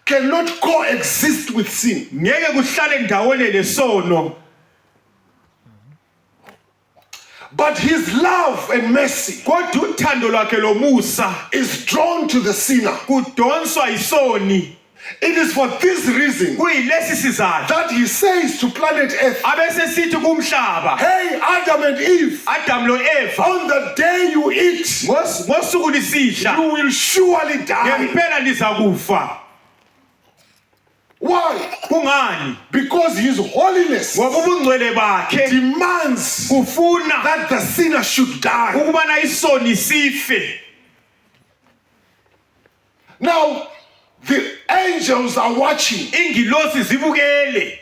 cannot coexist with sin. ngeke kuhlale ndawonye lesono. But His love and mercy Kodwa uthando lwakhe lomusa is drawn to the sinner. kudonswa isoni. It is for this reason Kuyilesi sizathu that He says to planet Earth, abese sithi kumhlaba, hey, Adam and Eve, Adam lo Eva, on the day you eat, ngosuku lisidla you will surely die. ngempela liza kufa. Why? Kungani? Because His holiness Ngoba ubungcwele bakhe demands kufuna that the sinner should die. ukubana isoni sife. Now, the angels are watching. Ingilosi zibukele.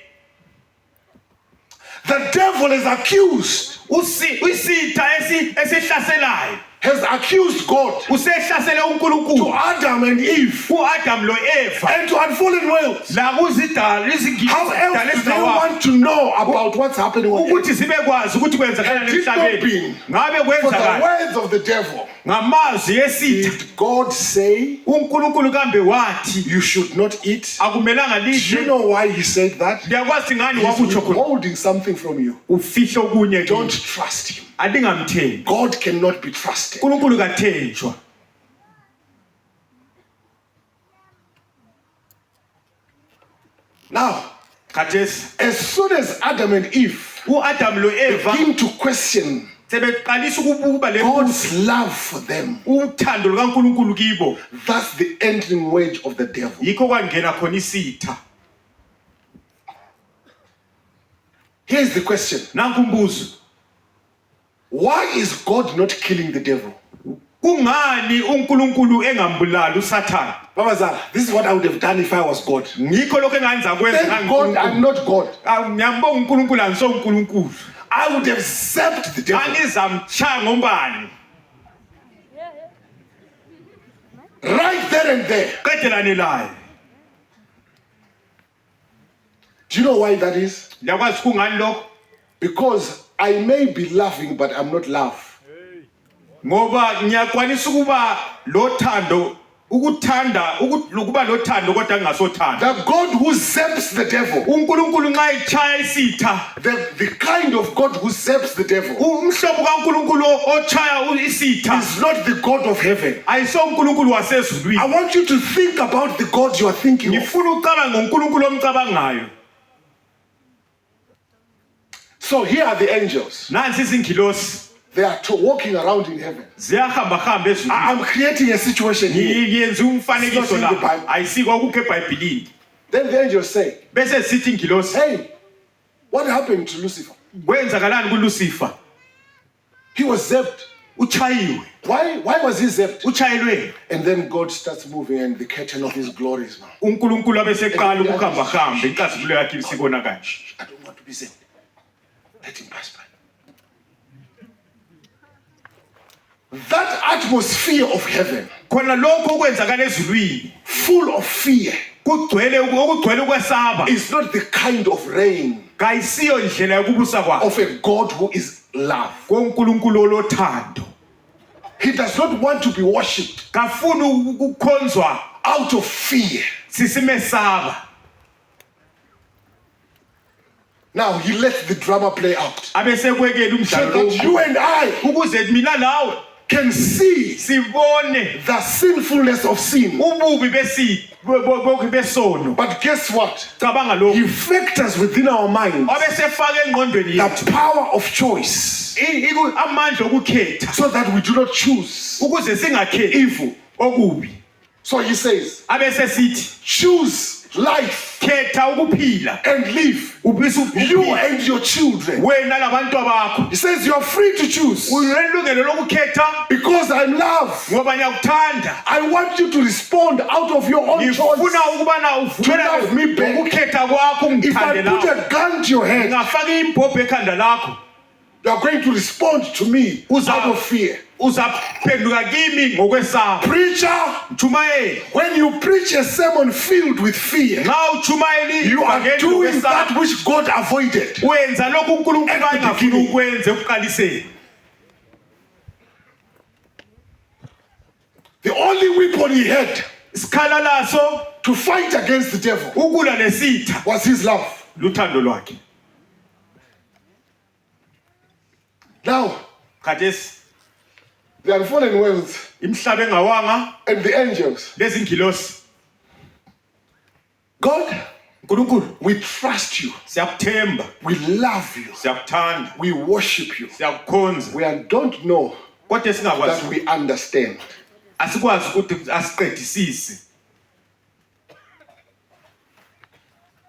The devil is accused, Isitha esihlaselayo has accused God usehlasele to uNkulunkulu Adam and Eve ku-Adam lo Eva and to unfallen worlds. la kuzidala How else do they izidala want to know about what's happening on earth? ukuthi sibekwazi ukuthi kwenzakala Had it not been emhlabeni. Ngabe for the kwenzakala words of the devil, ngamazwi esitha did God say uNkulunkulu kambe wathi you should not eat? akumelanga Do you lidle? know why He said that? Liyakwazi ngani He's wakutsho khona? withholding something from you. Ufihle okunye Don't kimi. trust Him. adingamthembi. God cannot be trusted. uNkulunkulu kathenjwa. Now, Khathesi as soon as Adam and Eve uAdam lo Eva begin to question sebeqalisa ukubuka le God's love for them, uthando lukaNkulunkulu kibo, that's the entering wedge of the devil. yikho kwangena khona isitha. Here's the question. Nanku umbuzo, Why is God not killing the devil? kungani uNkulunkulu engambulali uSathane? Baba Zala, this is what I would have done if I was God. Ngikho lokho engenza kwenza Thank God I'm not God. ngiyambonga uNkulunkulu angiso uNkulunkulu. I would have zapped the devil Angizamtshaya ngombani. right there and there. Qedelane laye. Do you know why that is? Yakwazi kungani lokho? Because I may be laughing, but I'm not love. Ngoba ngiyakwanisa ukuba lothando ukuthanda ukuba lothando kodwa ngingasothanda. The God who zaps the devil, uNkulunkulu nxa echaya isitha, the kind of God who zaps the devil, umhlobo kaNkulunkulu ochaya isitha is not the God of heaven. ayiso uNkulunkulu wasezulwini. I want you to think about the God you are thinking of. Ngifuna ucabanga ngoNkulunkulu omcabangayo. So here are the angels. Nansi izingilosi They are walking around in heaven. ziyahamba hamba ezulwini. I'm creating a situation here. Ngiyenza umfanekiso It's not in the la Bible. ayisiko akukho eBhayibhelini. Then the angels say, Bese sithi ingilosi, hey, what happened to Lucifer? kwenzakalani kuLucifer? He was zapped. Uchayiwe. Why was he zapped? Uchayelwe. And then God starts moving and the curtain of his glory is now. uNkulunkulu abeseqala ukuhamba hamba inkazimulo yakhe isibona kanje. I don't want to be zapped. Let him pass by. That atmosphere of heaven, Khona lokho okwenzakala ezulwini full of fear, kugcwele ukwesaba. is not the kind of reign Kayisiyo indlela yokubusa kwakhe of a God who is love. koNkulunkulu olothando. He does not want to be worshipped Kafuna ukukhonzwa out of fear. sisimesaba. Now he lets the drama play out Abese kwekela so umdlalo that you and I ukuze mina lawe can see sibone the sinfulness of sin. ububi besono. But guess what? Cabanga He lokho factors within our minds abesefaka engqondweni yethu the power of choice amandla okukhetha so that we do not choose ukuze singakhethi evil. okubi. So he says, Abese sithi choose life khetha ukuphila and live. ubisa You ukuphila and your children. wena labantu bakho. He says you are free to choose Unelungelo lokukhetha because I'm love. ngoba ngiyakuthanda. I want you to respond out of your own choice. Ngifuna ukubana To love me uvumele back. ukukhetha kwakho If I ungithande put lawo. a gun to your head, Ngafaka imbhobho ekhanda lakho you are going to respond to me out of fear. uzaphenduka kimi ngokwesaba. Preacher, Mjumayeli, when you preach a sermon filled with fear, nxa utshumayeli you are ivangeli doing ngokwesaba, that which God avoided. wenza lokhu uNkulunkulu At the ayengafuni beginning. ukwenze ekuqaliseni. The only weapon he had Isikhala laso to fight against the devil ukulwa nesitha was his love. luthando lwakhe. Now, Khathesi the unfallen worlds imhlaba engawanga and the angels, lezi ngilosi, God, uNkulunkulu we trust you. siyakuthemba, We love you. siyakuthanda, We worship you. siyakukhonza. We don't know Kodwa that singakwazi we understand. asikwazi ukuthi asiqedisise.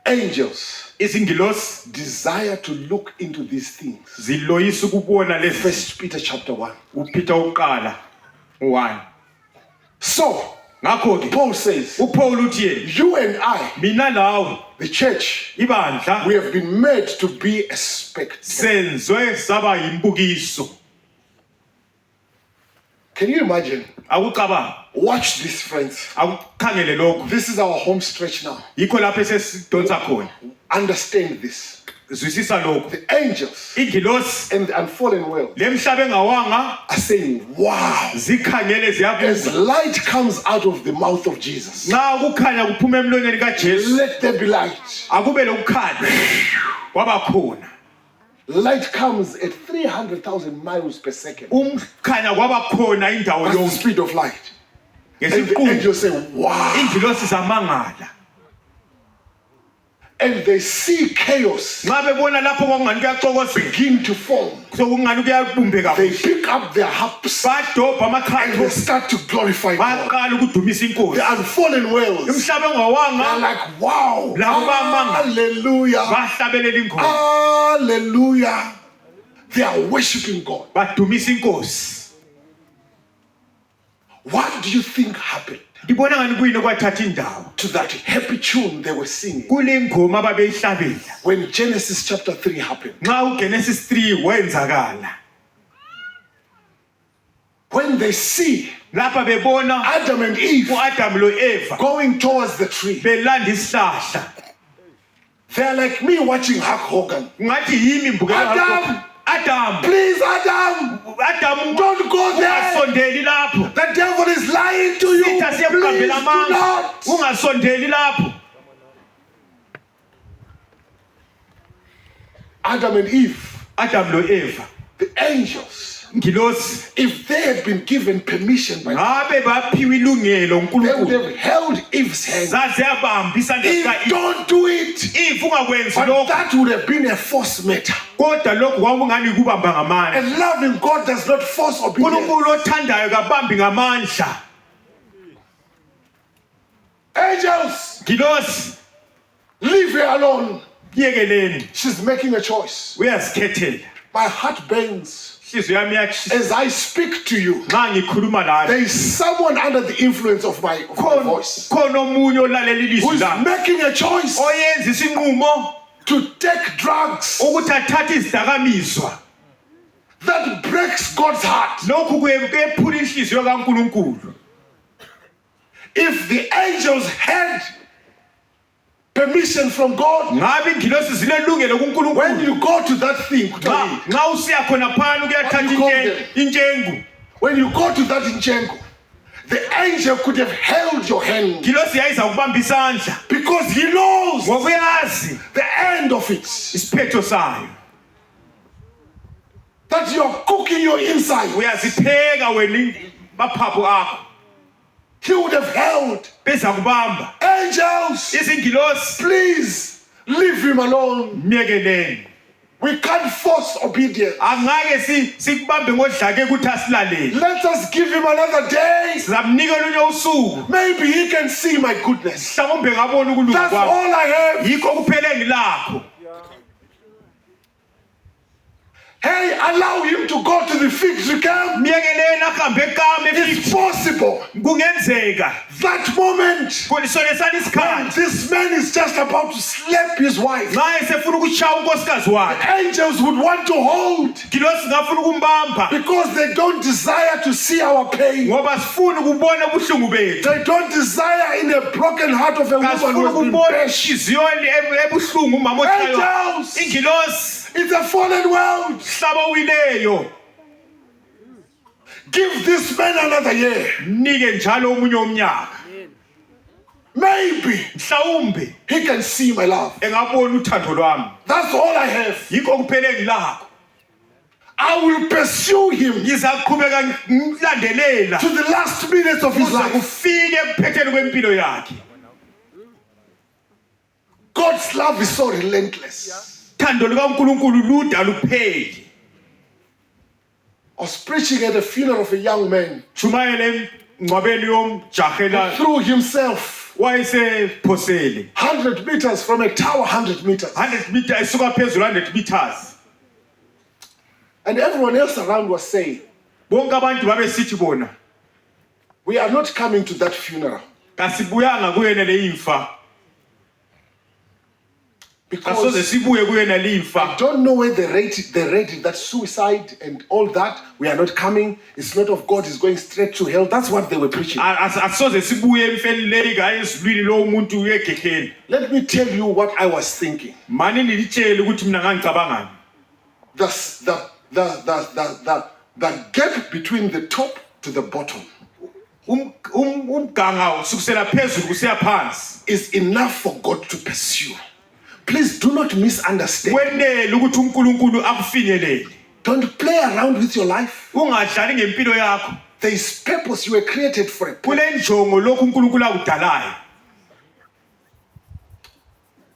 Angels Izingilosi desire to look into these things. ziloyisa ukubona lezi. First Peter chapter 1. uPeter uqala 1. So, Ngakho ke Paul says, uPaul uthi yena, you and I, mina lawe the church, ibandla we have been made to be a spectacle. senzwe saba yimbukiso. Can you imagine? Akucabanga, Watch this, friends. akukhangele lokho. This is our home stretch now. Yikho lapho esesidonsa khona. Understand this. Zwisisa lokho. The angels Ingilosi and the unfallen world lemhlaba engawanga are saying, wow. zikhangele As ziyabuka. light comes out of the mouth of Jesus, Nxa kukhanya kuphuma emlonyeni kaJesu, let there be light. akube lokukhanya kwaba khona. light comes at 300,000 miles per second. Umkhanya kwaba khona indawo That's the yonke. speed of light. And the Ngesikhulu angels say, wow. ingilosi zamangala. And they see chaos Nxa bebona lapho kwakungani kuyaxokozela, begin to form. sokungani kuyabumbeka. They pick up their harps Badobha and they amakhathi start to glorify God. baqala ukudumisa The inkosi. unfallen worlds, Umhlaba they're engawanga like, wow. Labo bayamangala. Hallelujah. bahlabelela inkosi. Hallelujah. They are worshiping God. Badumisa inkosi. What do you think happened Ngibona ngani kuyini kwathatha indawo to that happy tune they were singing kule ngoma ababeyihlabela when Genesis chapter 3 happened? nxa uGenesis 3 wenzakala? When they see Lapha bebona Adam and Eve uAdam loEva going towards the tree, belanda isihlahla, they're like me watching Hulk Hogan. ngathi yimi mbukela Adam, Please, Adam, Adam, don't go there. ungasondeli lapho. The devil is lying to you. Sitha Please siyakugambela do amanga, not. ungasondeli lapho. Adam and Eve, Adam loEva, the angels, ngilosi, if they had been given permission by God, ngabe baphiwe ilungelo they would uNkulunkulu, have held Eve's hand. zaze yabamba isandla Eve, sika don't do it. Eve, ungakwenzi But lokho. that would have been a force matter. Kodwa lokho kwakungani kubamba ngamandla. And loving God does not force obedience. uNkulunkulu othandayo kabambi ngamandla. Angels, Ngilosi, leave her alone. yekeleni, She's making a choice. uyazikhethela. My heart bends Inhliziyo yami iyashisa as I speak to you. nxa ngikhuluma lawe. There is someone under the influence of my voice Khona omunye olalela ilizwi who's lami, making a choice oyenza isinqumo to take drugs ukuthi athathe izidakamizwa. that breaks God's heart. Lokhu kuyephula inhliziyo kaNkulunkulu. If the angels had permission from God, Ngabe ingilosi zinelungelo when kuNkulunkulu. you go to that thing, Nxa usiya khona phana ukuyathatha What do you call them? intshengu, when you go to that inchengo, the angel could have held your hand ingilosi yayiza kubamba isandla because he knows ngokuyazi the end of it. isiphetho sayo. That you're cooking your inside. Uyazipheka wena maphaphu akho, He would have held. beza kubamba. Angels, Izingilosi please leave him alone. miyekeleni. We can't force obedience. Angake sikubambe ngodlake ukuthi asilalele. Let us give him another day. Sizamnika olunye usuku. Maybe he can see my goodness. Mhlawumbe ngabona ukulunga That's kwami. all I have. Yikho kuphela engilakho. Hey, allow him to go to the fig tree camp. Miyekeleni ahambe ekame It's fithi possible. kungenzeka. That moment Kulisonesa when isikhathi. this man is just about to slap his wife, Nxa esefuna ukushaya unkosikazi wakhe. angels would want to hold Ngilosi ngafuna ukumbamba because they don't desire to see our pain. ngoba sifuna ukubona ubuhlungu bethu. They don't desire in a broken heart of a woman Kasifuna who has been ukubona bashed. inhliziyo ebuhlungu umama ochayo. Angels, Ingilosi it's a fallen world. mhlaba owileyo. Give this man another year. Nike njalo omunye umnyaka. Maybe Mhlawumbe he can see my love. engabona uthando lwami. That's all I have. Yikho kuphela engilakho. I will pursue him Ngizaqhubeka ngimlandelela to the last minutes of his kuze life. kufike ekuphetheni kwempilo yakhe. God's love is so relentless. Thando likaNkulunkulu lude alupheli. I was preaching at the funeral of a young man. Jumayele ngcwabeni yomjahela Threw himself wayesephosele 100 meters from a tower, 100 meters. 100 meters esuka phezulu 100 meters. And everyone else around was saying, Bonke abantu babesithi bona we are not coming to that funeral kasibuyanga kuyena leimfa. Kasoze because sibuye kuyena leimfa. don't know where they rated that suicide and all that. We are not coming. It's not of God. It's going straight to hell. That's what they were preaching. Asoze sibuye emfeni leyi ezulwini lo umuntu uyegegeni. Let me tell you what I was thinking. Mani nilitshele ukuthi mina ngangicabangani. The gap between the top to the bottom Umganga usukusela phezulu kusiya phansi is enough for God to pursue. Please do not misunderstand. Kwenele ukuthi uNkulunkulu akufinyelele. Don't play around with your life. Ungadlali ngempilo yakho. There is purpose. You were created for a purpose. Kulenjongo lokhu uNkulunkulu akudalayo.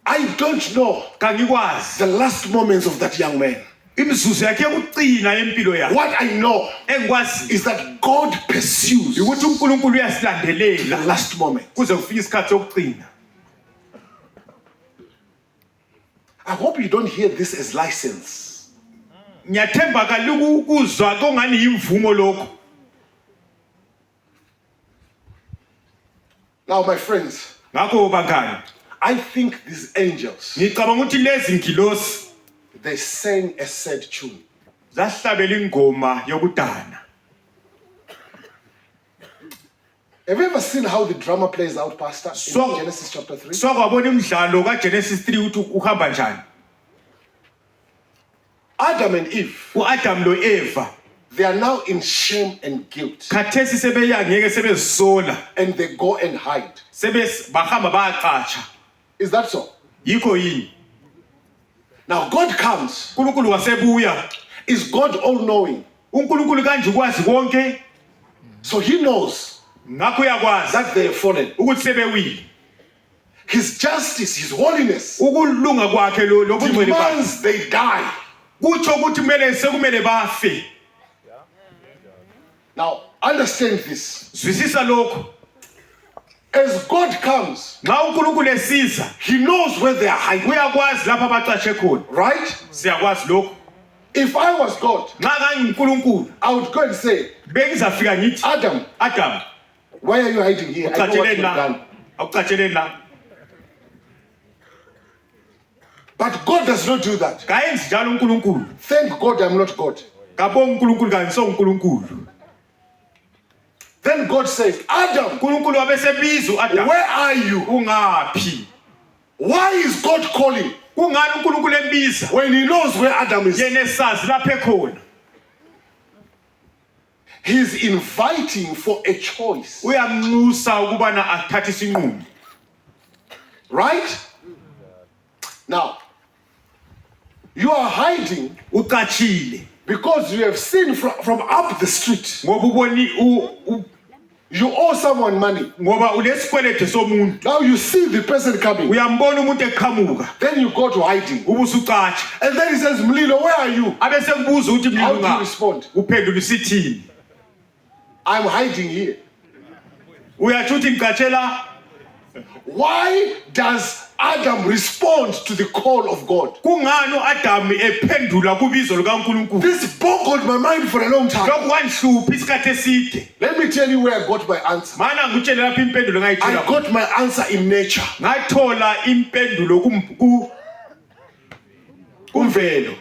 I don't know Kangikwazi the last moments of that young man. imizuzu yakhe yokucina yempilo yakhe. What I know Engikwazi is that God pursues ukuthi uNkulunkulu the uyasilandelela last moment. kuze kufike isikhathi sokucina. I hope you don't hear this as license. Ngiyathemba kaluku ukuzwa kongani imvumo lokho. Now, my friends, Ngakho bangani, I think these angels, ngicabanga ukuthi lezi ngilosi they sang a sad tune. zahlabela ingoma yokudana. Have you ever seen how the drama plays out, Pastor, in So- Genesis chapter 3? Sokwabona imidlalo kaGenesis 3 ukuthi uhamba njani. Adam and Eve, uAdam lo Eva they are now in shame and guilt, khathesi sebeyangeke sebezisola and they go and hide. bahamba bayacatsha. Is that so? Yikho yini Now, God comes. uNkulunkulu wasebuya. Is God all-knowing? uNkulunkulu kanje ukwazi konke, So he knows ngakho uyakwazi that they have fallen. ukuthi sebewile. His justice, his holiness, Ukulunga kwakhe lobungcwele bakhe demands they die. kutsho ukuthi sekumele bafe. Now, understand this. Zwisisa lokho. As God comes, Nxa uNkulunkulu esiza he knows where they are hiding. uyakwazi lapha abacatshe khona. Right? Siyakwazi lokho. If I was God, Nxa kangiNkulunkulu I would go and say, bengizafika ngithi Adam, Adam why are you hiding here? I know what ucatsheleni you've la. done. Awucatsheleni la. But God does not do that. Kayenzi njalo uNkulunkulu. Thank God I'm not God. Kabonga uNkulunkulu kangiso uNkulunkulu. Then God says, Adam, uNkulunkulu wabesebiza uAdam. where are you? Ungaphi? Why is God calling Kungani uNkulunkulu embiza? when he knows where Adam is? Yena esazi lapha ekhona. He's inviting for a choice. Uyamnxusa ukubana athathe isinqumo. Right? Now, you are hiding Ucatshile because you have seen from up the street. ngoba uboni You owe someone money. ngoba ulesikwelede somuntu. Now you see the person coming. Uyambona umuntu eqhamuka. Then you go to hiding. Ubusucatsha. And then he says, Mlilo, where are you? Abese kubuza ukuthi How do you mlunga. respond? Uphendula isithini? I'm hiding here. Uyatsho ukuthi ngicatshela. Why does Adam respond to the call of God? Kungani uAdam ephendula kubizo likaNkulunkulu? This boggled my mind for a long time. Lokhu kwanhlupha isikhathi eside. Let me tell you where I got my answer. Mana ngitshele lapha impendulo I ngayithola. got my answer in nature. Ngathola impendulo kumvelo.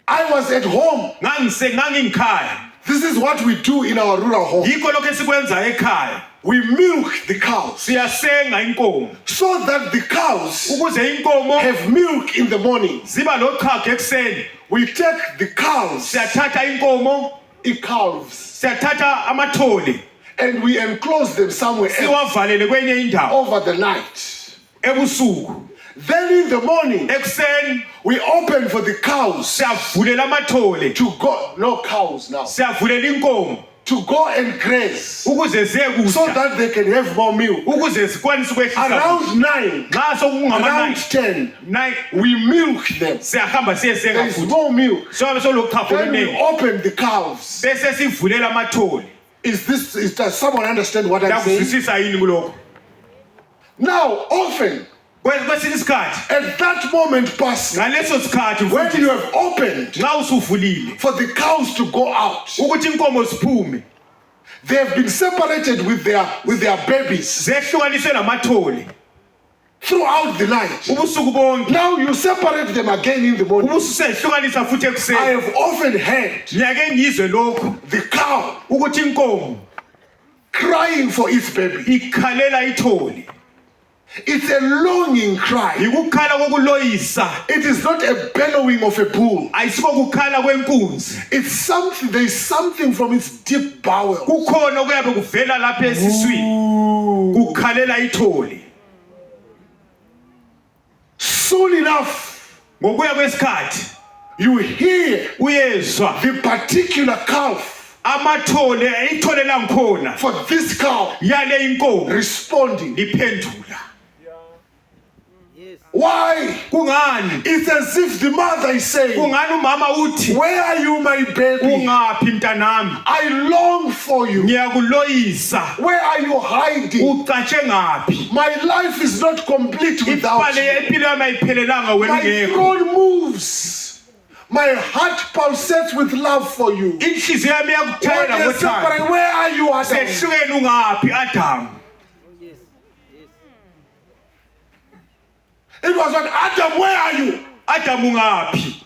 I was at home. Ngangikhaya. This is what we do in our rural home. Yikho lokho esikwenza ekhaya. We milk the cows Siyasenga inkomo so that the cows ukuze inkomo have milk in the morning. ziba lochago ekseni. We take the cows, Siyathatha inkomo, calves, siyathatha amathole, and we enclose them somewhere else siwavalele kwenye indawo over the night. ebusuku. Then in the morning, Ekseni we open for the cows siyavulela amathole, to go, no cows now, siyavulela inkomo to go and graze ukuze ziye so kudla, that they can have more milk. ukuze zikwanise ukwehlisa. Around 9, Nxa sokungama around 10, 9 we milk them. siyahamba siyesenga There is futhi. more milk. Sobe solochago Then we oluningi open the calves. bese sivulela amathole. Does someone understand what I'm saying? Yakuzwisisa yini kulokho? Now, often, Kwesinye isikhathi at that moment, Pastor, ngaleso sikhathi when futhi you have opened nxa usuvulile for the cows to go out, ukuthi inkomo ziphume, they have been separated with their babies zehlukaniswe namathole throughout the night. ubusuku bonke. Now you separate them again in the morning. Ubusehlukanisa futhi I ekuseni. have often heard Ngiyake ngizwe lokho the cow ukuthi inkomo crying for its baby. ikhalela ithole. It's a longing cry. Ikukhala kokuloyisa, It is not a bellowing of a bull. ayisiko kukhala kwenkunzi. It's something, there is something from its deep bowels. Kukhona okuyabe kuvela lapha esiswini kukhalela ithole. soon enough, ngokuya kwesikhathi you hear uyezwa the particular calf amathole ithole langikhona for this cow yale inkomo responding. liphendula. Why? Kungani? It's as if the mother is saying, Kungani umama uthi where are you, my baby? ungaphi mntanami? I long for you. Ngiyakuloyisa. Where are you hiding? Ucatshe ngaphi? My life is not complete without Ipale you. impilo yami ayiphelelanga wena My ungekho. throne moves. My heart pulsates with love for you. Inhliziyo yami What iyakuthayela is separate? ngothando. Where are you, Adam? Sehlukene ungaphi Adam? It was when Adam, where are you? Adam ungaphi?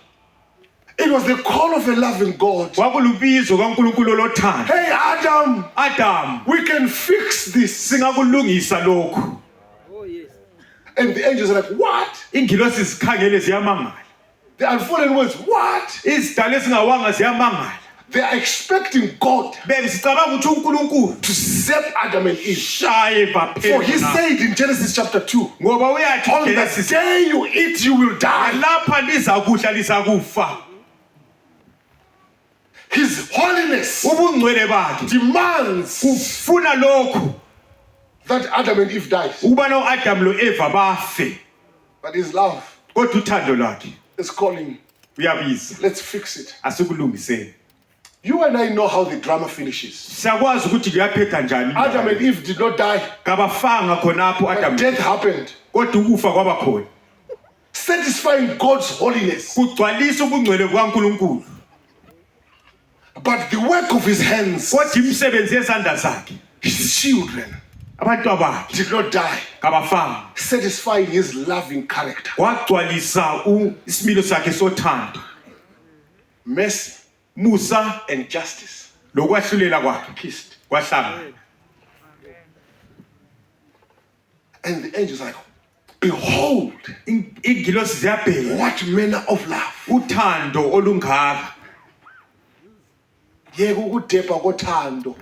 It was the call of a loving God. Kwakulubizo kaNkulunkulu lothando. Hey, Adam, Adam, we can fix this. singakulungisa lokhu. And the angels are like, what? Ingilosi zikhangele ziyamangala. The unfallen ones, what? Izidalwa ezingawanga ziyamangala. They are expecting God Besicabanga ukuthi uNkulunkulu to zap Adam and Eve. shaye For he baphela. said in Genesis chapter 2, Ngoba uyathi on the uGenesis, day you eat, you will die. lapha lizakudla lizakufa. His holiness Ubungcwele bakhe demands kufuna lokhu that Adam and Eve died. ukuba no-Adam lo-Eva bafe. But his love Kodwa uthando lwakhe is calling, uyabiza. let's fix it. Asikulungiseni. You and I know how the drama finishes. Siyakwazi ukuthi kuyaphetha njani. Adam and Eve did not die, Kabafanga khonapho but Adam. death happened. Kodwa ukufa kwaba khona. Satisfying God's holiness. Kugcwalisa ubungcwele bukaNkulunkulu. But the work of his hands, Kodwa imisebenzi yezandla zakhe, his children, abantu bakhe did not die, kabafanga. satisfying his loving character. Kwagcwalisa isimilo sakhe sothando, Mercy musa and justice lokwahlulela kwakhe kissed. kwahlangana. And the angels are like, behold, Ingilosi ziyabheka what manner of love. uthando olungaka. Yeke ukudepa kothando.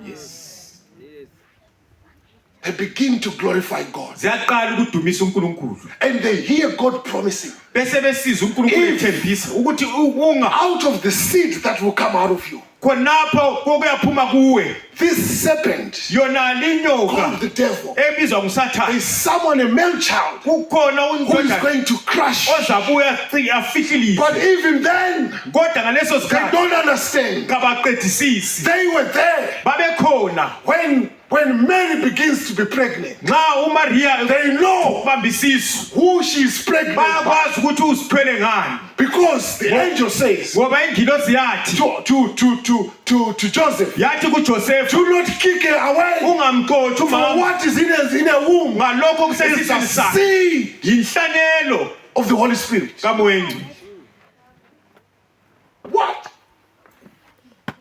They begin to glorify God. Ziyaqala ukudumisa uNkulunkulu. And they hear God promising, Bese besiza uNkulunkulu ethembisa ukuthi unga out of the seed that will come out of you, khonapho kokuyaphuma kuwe this serpent yona called linyoka the devil, ebizwa nguSathane. is someone, a male child, Kukhona who is undodana going to crush. ozabuya afihlilise. But even then, Kodwa ngaleso they sikhathi don't understand. kabaqedisisi. They were there Babekhona when Mary begins to be pregnant. nxa uMaria They know bambisiso who she is pregnant by, bayakwazi ukuthi uzithwele ngani, because the angel says ngoba ingilosi yathi to Joseph, yathi kuJosefu do not kick her away. ungamxothi For umama what is in a womb ngalokho is the okusesiswini sakhe seed yinhlanelo of the Holy Spirit. kaMoya Engcwele. What?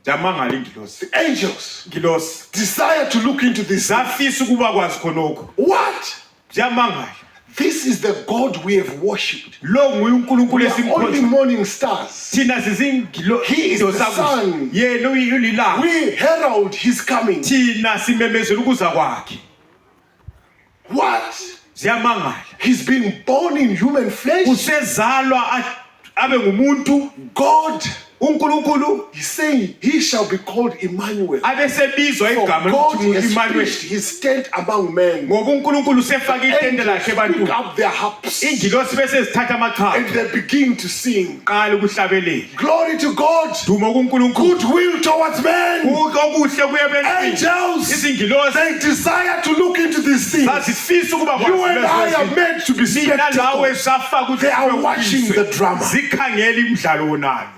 Jamangala ingilosi. The angels Ingilosi desire to look into this. zafisa ukuba kwazi khonokho. What? Jamangala. This is the God we have worshipped. Lo nguye uNkulunkulu We are only esimkhonza. morning stars. Thina sizingilo He is the sun. yena uyilanga. We herald his coming. Thina simemezela ukuza kwakhe. What? Ziyamangala. He's been born in human flesh. Usezalwa abe ngumuntu. God, uNkulunkulu he's saying he shall be called Emmanuel. abesebizwa For igama God lokuthi has uEmmanuel. pitched his tent among men. Ngoba uNkulunkulu usefaka itende Angels lakhe pick ebantwini. up their harps and Ingilosi bese zithatha amachacho they begin to sing. qala ukuhlabelela. Glory to God. Duma kuNkulunkulu. Goodwill towards men. Okuhle kuye ebantwini. Angels, Izingilosi they desire to look into these things. zazifisa ukuba You and I are kwazi. meant to be Mina nawe spectacles. safaka ukuthi They are watching the drama. zikhangela imidlalo wonayo.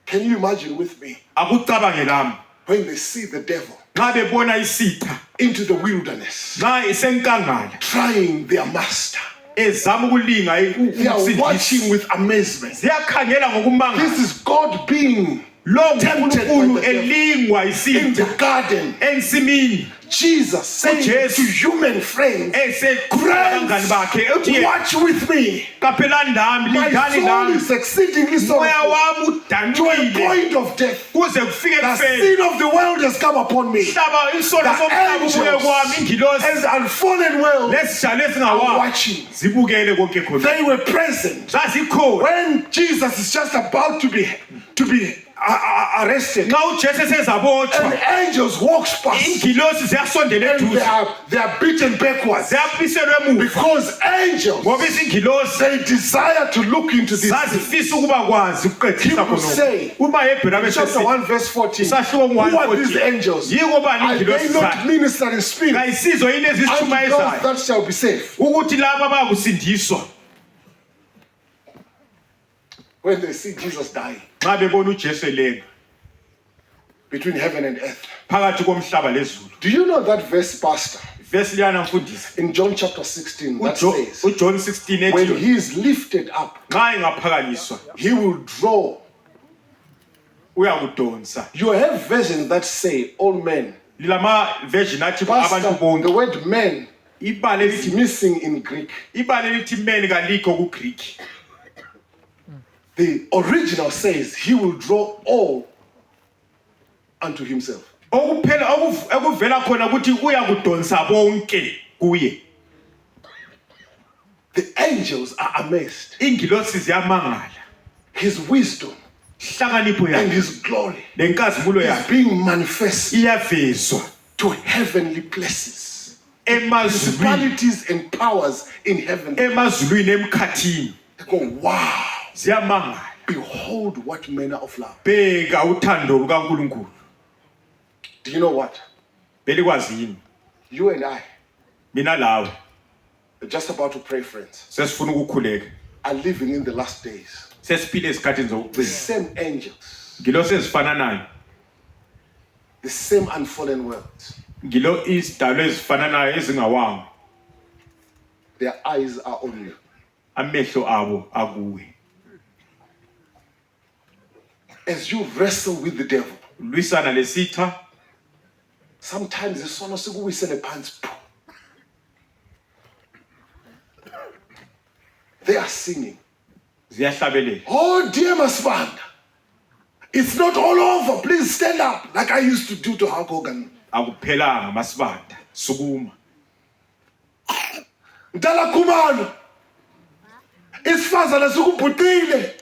Can you imagine with me Akucabange lami when they see the devil nxa bebona isitha into the wilderness nxa esenkangala trying their master? ezama ukulinga They are watching with amazement. ziyakhangela ngokumangala. This is God being lo Tempted by uNkulunkulu the devil. elingwa In isitha the garden, ensimini Jesus saying uJesu to human friends, esekhuluma abangani bakhe uthi watch with me. kaphelani nami My lingani soul nami is exceedingly moya sorrowful wami to a udanile point of death. kuze kufike The kufeni sin of the world has come upon me. hlaba isono The somhlaba ubuye kwami angels ingilosi and unfallen world lesijalo are esingawazi watching. zibukele konke khona They were present zazikhona when Jesus is just about to be arrested. nxa uJesu esezabotshwa And angels walks past ingilosi ziyasondela and eduze they are beaten backwards ziyabiselwe emuva because angels, ngoba izingilosi they desire to look into this. zazifisa ukuba kwazi ukuqedisa Hebrews say, khona uma hebhera Chapter 1 verse 14. Sahluko Who are 1:14. these angels? yiko bani Are ingilosi they not zakhe ministering spirit kayisizo yini unto ezisithumayezayo those that shall be saved? ukuthi laba bakusindiswa When they see Jesus die nxa bebona uJesu elenga between heaven and earth. phakathi komhlaba lezulu Do you know that verse, Pastor? verse liyana mfundisi In John chapter 16, that says, uJohn 16 when ethi he is lifted up, nxa engaphakanyiswa he will draw. uyakudonsa You have versions that say all men. lilama version athi abantu Pastor, the bonke word men ibale is lithi missing in Greek. ibale lithi men kalikho kuGreek The original says he will draw all unto himself. okuphela ekuvela khona ukuthi uyakudonsa bonke kuye The angels are amazed. ingilosi ziyamangala His wisdom hlakanipho and yakhe his glory lenkazimulo is yakhe being manifest iyavezwa to heavenly places. emazulwini Principalities and powers in heaven. emazulwini emkhathini They go, wow, ziyamangala behold what manner of love. bheka uthando lukaNkulunkulu Do you know what? belikwazi yini You and I, mina lawe we're just about to pray, friends, sesifuna ukukhuleka are living in the last days. sesiphile ezikhathini The zokugcina same angels, ngilosi ezifananayo the same unfallen worlds. ngilo izidalo ezifananayo ezingawanga Their eyes are on you. amehlo abo akuwe As you wrestle with the devil, lwisana lesitha sometimes isono sikuwisele phansi. They are singing, ziyahlabelela oh dear Masvanda, it's not all over. Please stand up like I used to do to Hulk Hogan. akuphelanga masibanda sukuma Mdala Kumano, isifazana sikubhutile.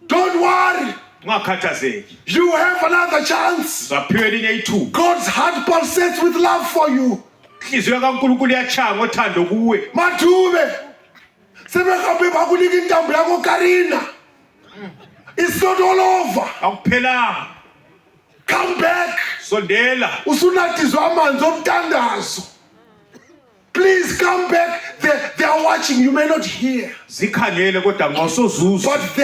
Don't worry, ungakhathazeki you have another chance. zaphiwe elinye ithuba God's heart pulsates with love for you. inhliziyo kaNkulunkulu iyachanga othando kuwe Mathube, sebehambe bakunika intambo yakho Karina. It's not all over. akuphelanga Come back. sondela Usunatizwa amanzi omtandazo. Please come back. They are watching. You may not hear, zikhangele kodwa ngawusozuzwa but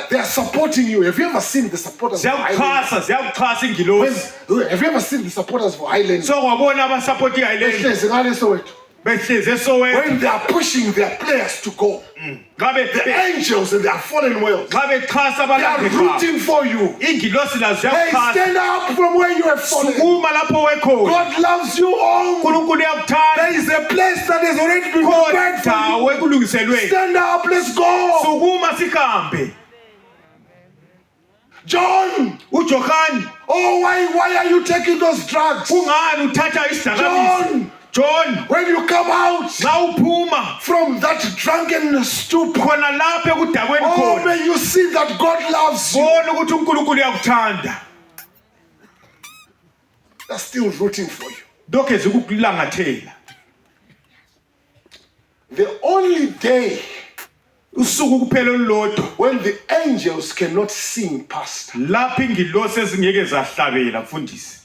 they are supporting you. Have you ever seen the supporters for Highland? ziyakuxhasa ingilosi Have you ever seen the supporters for Highland? so kwabona abasapoti iHighland Behlezi ngale Soweto. behlezi eSoweto When they are pushing their players to go, the angels and their fallen world, nxa bexhasa they are abalandeli babo rooting for you. ingilosi lazo Hey, ziyakuxhasa stand up from where you have fallen. sukuma lapho wekhona God loves you all. uNkulunkulu uyakuthanda There is a place that has already been prepared for kodwa you. ekulungiselweni Stand up, let's go. sukuma sihambe John, uJohani oh, why are you taking those drugs? kungani uthatha isidakamizwa John When you come out nxa uphuma from that drunken stupor, khona lapha ekudakweni oh, khona may you see that God loves you. bona ukuthi uNkulunkulu uyakuthanda They're still rooting for you. lokho ezikukulangathela The only day usuku kuphela olulodwa when the angels cannot sing past, lapha ingilosi ezingeke zahlabela mfundisi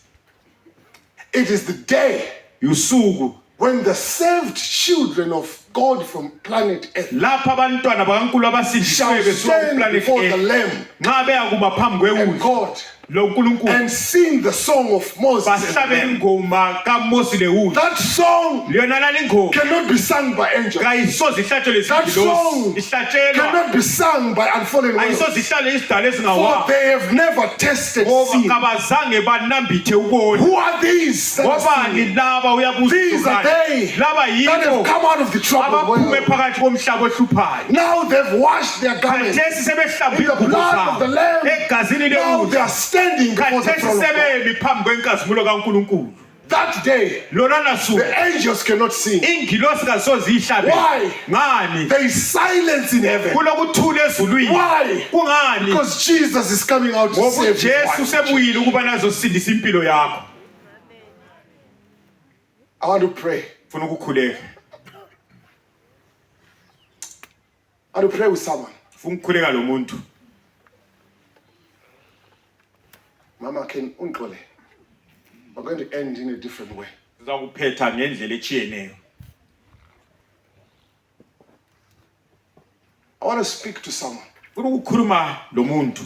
it is the day usuku when the saved children of God from planet Earth lapha abantwana bakaNkulunkulu abasindisiwe shall besuka stand kuplanet before the Earth Lamb nxa beyakuma phambi and kwewundlu God loNkulunkulu and sing the song of Moses and the bahlabele Lamb. ingoma kaMosi lewundlu That song liyona lali ingoma cannot be sung by angels. kayisoze ihlatshelwe That song izingilosi ihlatshelwa cannot be sung by unfallen ayisoze ones. ihlale izidalwa For ezingawa they have never tasted ngoba sin. kabazange banambithe ukona Who are these that are ngobani singing? laba uyabuza These are they laba that have yibo come out of the troubled abaphume world. phakathi komhlaba ohluphayo Now they've washed their garments khathesi sebehlamba in the ingubo blood of the zabo Lamb. egazini Now they lewundlu are standing before the khathesi throne of God. sebemi phambi kwenkazimulo kaNkulunkulu That day, lona suku the angels cannot sing. ingilosi kasoze ihlabe Why? ngani There is silence in heaven. kulokuthula ezulwini Why? kungani Because Jesus is coming out to ngoba save his uJesu wife. sebuyile ukuba nazosindisa impilo yakho I want to pray. ufuna ukukhuleka I want to pray with someone. ufuna ukukhuleka lo muntu Mama, can unqole? We're going to end in a different way. sizakuphetha ngendlela echiyeneyo I want to speak to someone. ufuna ukukhuluma lo muntu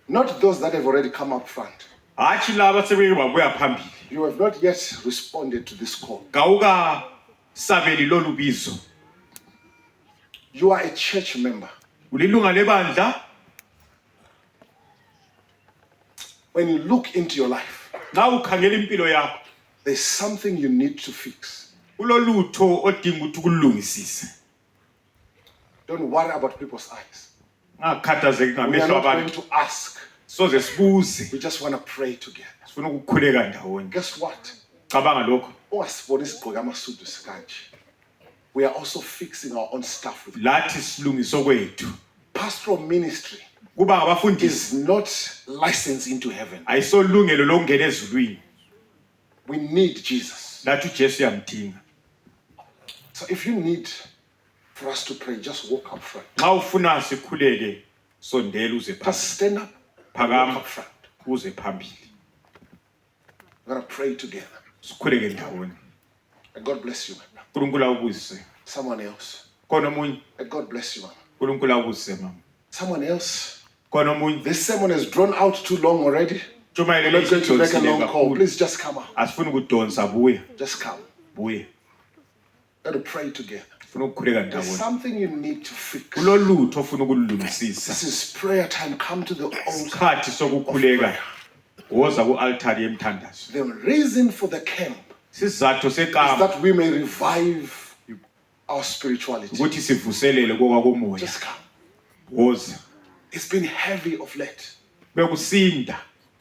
Not those that have already come up front. hatshi laba sebeke babuya phambili You have not yet responded to this call. kawukasabeli lolu bizo You are a church member. ulilunga lebandla When you look into your life, nxa ukhangela impilo yakho there's something you need to fix. kulolutho odinga ukuthi kulungisise Don't worry about people's eyes. ngakhathazeki We are ngamehlo not going abantu to ask. soze sibuze We just want to pray together. sifuna ukukhuleka ndawonye Guess what? cabanga lokho Ungasiboni isigqoko amasudu sikanje. We are also fixing our own stuff with lathi silungiso kwethu pastoral ministry kuba ngabafundisi is not licensed into heaven. ayisolungelo lokungena ezulwini We need Jesus. lathi uJesu yamdinga So if you need for us to pray, just walk up front. nxa ufuna sikhuleke sondela uze Just phambili stand up and walk phakama up front. uze phambili We're going to pray together. sikhuleke ndawonye And God bless you. uNkulunkulu awubusise Someone else. khona omunye And God bless you. uNkulunkulu awubusise mama Someone else. khona omunye This sermon has drawn out too long already. tshumayelo I'm not going to make a long call. kakhulu Please just come out. asifuni ukudonsa buye Just come. buye We're going to pray together. ufuna ukukhuleka There's ndawonye something you need to fix. kulolutho ofuna ukululungisisa This is prayer time. Come to the altar. isikhathi sokukhuleka woza ku-altari yemthandazo The reason for the camp sizathu is sekama that we may revive our spirituality. ukuthi sivuselele kokwakomoya Just come. woza It's been heavy of late. bekusinda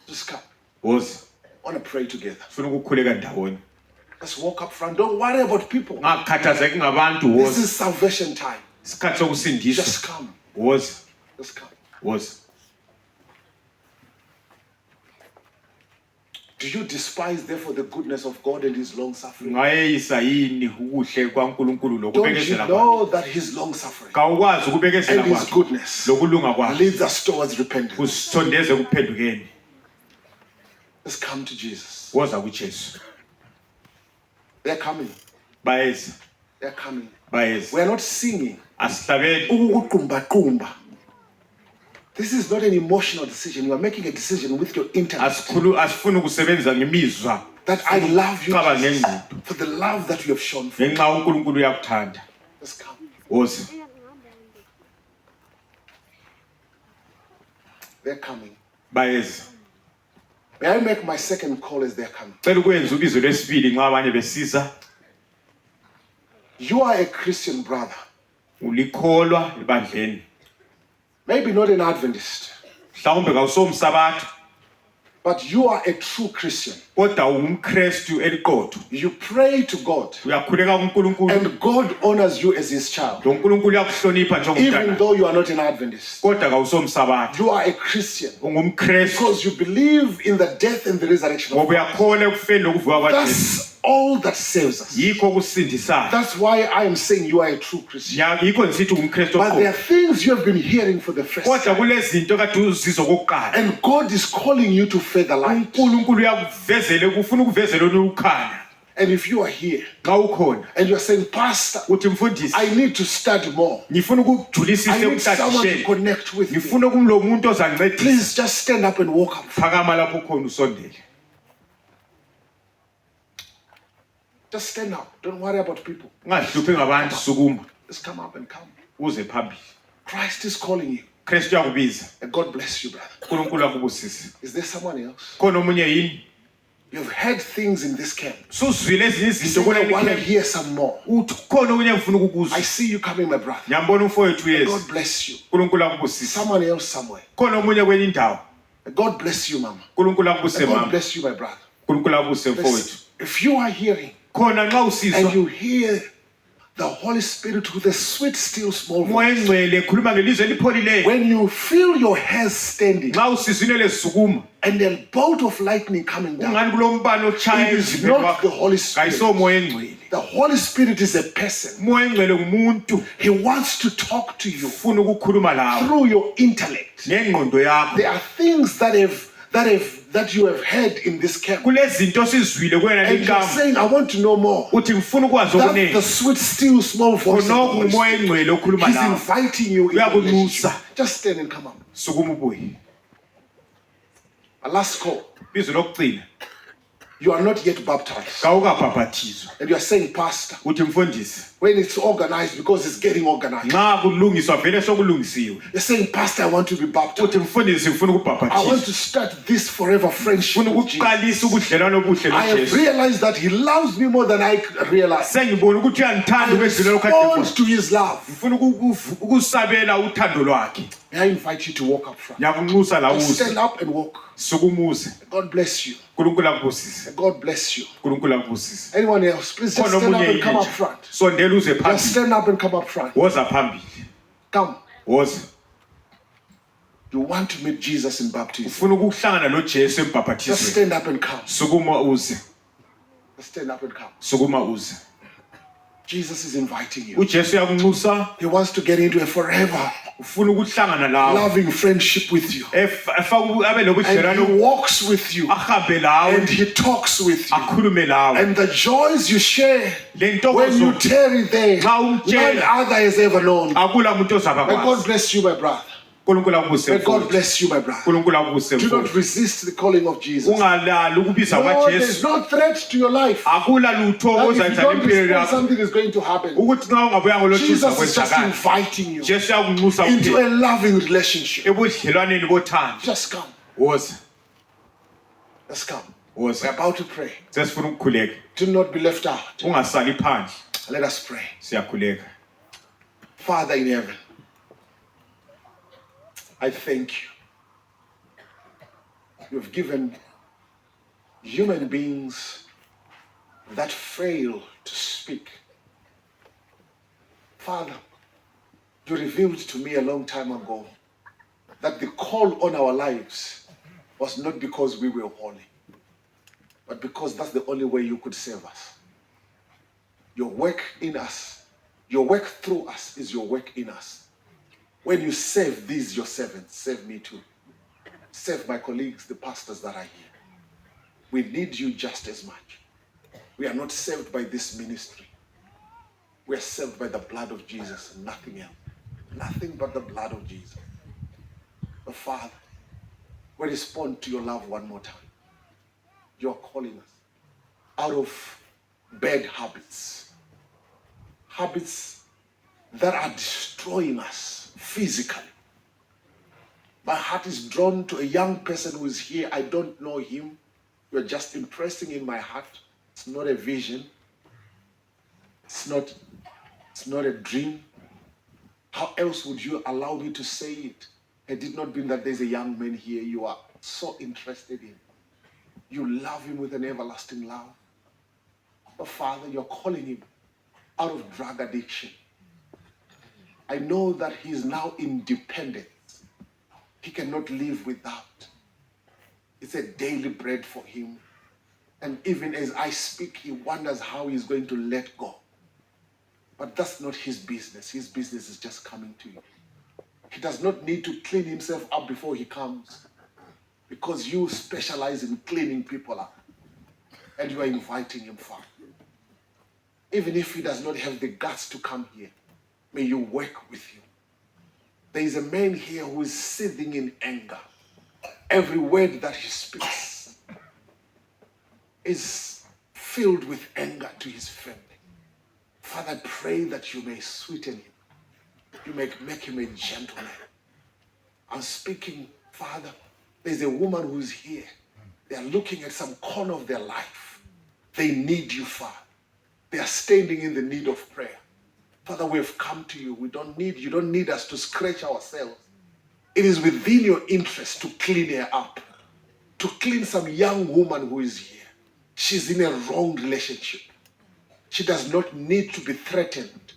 Just come. woza I want to pray together. ufuna ukukhuleka ndawonye Let's walk up front. Don't worry about people. ngakhathazeki ngabantu This woza is salvation time. isikhathi sokusindiswa Just come. woza Just come. woza Do you despise therefore the goodness of God and his long suffering? ungayeyisa yini ukuhle kwaNkulunkulu Don't you lokubekezela kwakhe know that his long suffering kawukwazi ukubekezela and his kwakhe goodness lokulunga kwakhe leads us towards repentance? kusondeze kuphendukeni Let's come to Jesus. woza kuJesu They're coming. bayeza They're coming. bayeza We are not singing. asihlabeli Ukuqumba-qumba. This is not an emotional decision. You are making a decision with your intellect asifuni ukusebenza ngemizwa that I love you Caba Jesus, ngengqondo. for the love that you have shown for me. ngenxa uNkulunkulu uyakuthanda Let's come. woza They're coming. bayeza May I make my second call as they're coming? cela ukwenza ubizo lesibili nxa abanye besiza You are a Christian brother. ulikholwa ebandleni Maybe not an Adventist, mhlawumbe kawusomsabatha but you are a true Christian. kodwa ungumKristu eliqotho You pray to God, uyakhuleka kuNkulunkulu and God honors you as his child. lo nkulunkulu uyakuhlonipha Even njengomntana though you are not an Adventist, kodwa kawusomsabatha you are a Christian ungumKristu because you believe in the death and the resurrection of ngoba Christ. uyakholwa ekufeni lokuvuka kwaJesu That's all that saves us. yikho okusindisayo That's why I am saying you are a true Christian. yikho ngisithi ungumKristu But there are oqotho things you have been hearing for the first kodwa time. kulezinto kade uzizwa kokuqala And God is calling you to further light. uNkulunkulu uyakuvezela ufuna ukuvezela ukukhanya And if you are here xa ukhona and you are saying, Pastor, uthi mfundisi I need to study more. ngifuna ukujulisisa I need someone to ekuqashisheni connect with me. ngifuna kumlo muntu ozangincedisa Please just stand up and walk up. phakama lapho khona usondele Just stand up. Don't worry about people. ungahluphi ngabantu sukuma Just come up and come. uze phambili Christ is calling you. Kristu uyakubiza And God bless you, brother. uNkulunkulu akubusise Is there someone else? khona omunye yini You've heard things in this camp. susizwile ezinye You izinto say, I want to kule hear some more. uthi khona omunye ngifuna ukukuzwa I see you coming, my brother. ngiyambona umfowethu God Yesu bless you. uNkulunkulu akubusise Someone else somewhere. khona omunye kwenye indawo God bless you, mama. uNkulunkulu akubusise God mama bless you, my brother. uNkulunkulu akubusise mfowethu Listen, if you are hearing khona nxa and usizwa you hear the Holy Spirit with a sweet, still, small moya voice, engcwele ekhuluma ngelizwe elipholileyo when you feel your hairs standing nxa usizwile lesukuma and a bolt of lightning coming down, ungani kulombane otshaya it is emzimbeni not the wakho Holy Spirit. kayisomoya engcwele The Holy Spirit is a person. umoya engcwele ngumuntu He wants to talk to you ufuna ukukhuluma lawe through your intellect. ngengqondo yakho There are things that you have heard in this camp. kulezinto osizwile kwena And you're lenkamba saying, I want to know more. uthi ngifuna ukwazi That's the okunengi sweet, still, small voice of the khonokho Holy ngumoya Spirit. engcwele okhuluma He's lawe inviting you in Uyakunxusa. relationship. Just stand and come up. sukuma ubuye A last call. bizo lokugcina You are not yet baptized. kawukabhabhathizwa And you are saying, Pastor, uthi mfundisi when it's organized, because it's getting organized. nxa kulungiswa vele sokulungisiwe You're saying, Pastor, I want to be baptized. uthi mfundisi ngifuna I want ukubhabhathizwa to start this forever friendship ngifuna with Jesus. ukuqalisa ubudlelwano obuhle I have nojesu realized that He loves me more than I realize. sengibona ukuthi uyandithanda I ukwedlula respond lokade to His love. ngifuna ukusabela uthando lwakhe May I invite you to walk up front? ngiyakunxusa la Just uze stand up and walk. sukumuze God bless you. uNkulunkulu akubusise God bless you. uNkulunkulu akubusise Anyone else, please just khona stand up omunye and come up yinja front. sondela uze Just phambili stand up and come up front. woza phambili Come. woza You want to meet Jesus in baptism. ufuna ukuhlangana nojesu Just embhabhathizweni stand up and come. sukuma uze Just stand up and come. sukuma uze Jesus is inviting you. ujesu uyakunxusa He wants to get into a forever ufuna ukuhlangana lawe loving friendship with you. abe And nobudlelwano He walks with you. ahambe lawe And He talks with you. akhulume lawe And the joys you share le when you ntokozo tarry there, Xa none umtshela. other has ever known. akula muntu ozaba May God kwazi bless you, my brother. uNkulunkulu akubuse May God mfowethu bless you, my brother. uNkulunkulu akubuse Do not mfowethu resist the calling of Jesus. ungalali ukubiza No, there's kwajesu no threat to your life. akula lutho That if you ozayenza don't impilo respond, yakho something is going to happen. ukuthi nxa ungabuyanga lothuza Jesus is just kwenzakala inviting you jesu uyakunxusa into kuphela a loving relationship. ebudlelwaneni bothando Just come. woza Let's come. woza We're about to pray. sesifuna ukukhuleka Do not be left out. ungasali phandle Let us pray. siyakhuleka Father in heaven, I thank you. You've given human beings that fail to speak. Father, you revealed to me a long time ago that the call on our lives was not because we were holy, but because that's the only way you could save us. Your work in us, your work through us is your work in us. When you save these, your servants, save me too. Save my colleagues, the pastors that are here. We need you just as much. We are not saved by this ministry. We are saved by the blood of Jesus and nothing else. Nothing but the blood of Jesus. But Father, we respond to your love one more time. You are calling us out of bad habits. Habits that are destroying us physically. My heart is drawn to a young person who is here. I don't know him. You're just impressing in my heart. It's not a vision. It's not a dream. How else would you allow me to say it? Had it not been that there's a young man here you are so interested in. You love him with an everlasting love. But Father, you're calling him out of drug addiction. I know that he is now independent. He cannot live without. It's a daily bread for him. And even as I speak, he wonders how he's going to let go. But that's not his business. His business is just coming to you. He does not need to clean himself up before he comes, because you specialize in cleaning people up. And you are inviting him, Father. even if he does not have the guts to come here, may you work with him. There is a man here who is seething in anger. Every word that he speaks is filled with anger to his family. Father, I pray that you may sweeten him. You may make him a gentleman. I'm speaking, Father, there's a woman who's here. They are looking at some corner of their life. They need you, Father. They are standing in the need of prayer. Father, we have come to you. You don't need us to scratch ourselves. It is within your interest to clean her up, to clean some young woman who is here. She's in a wrong relationship. She does not need to be threatened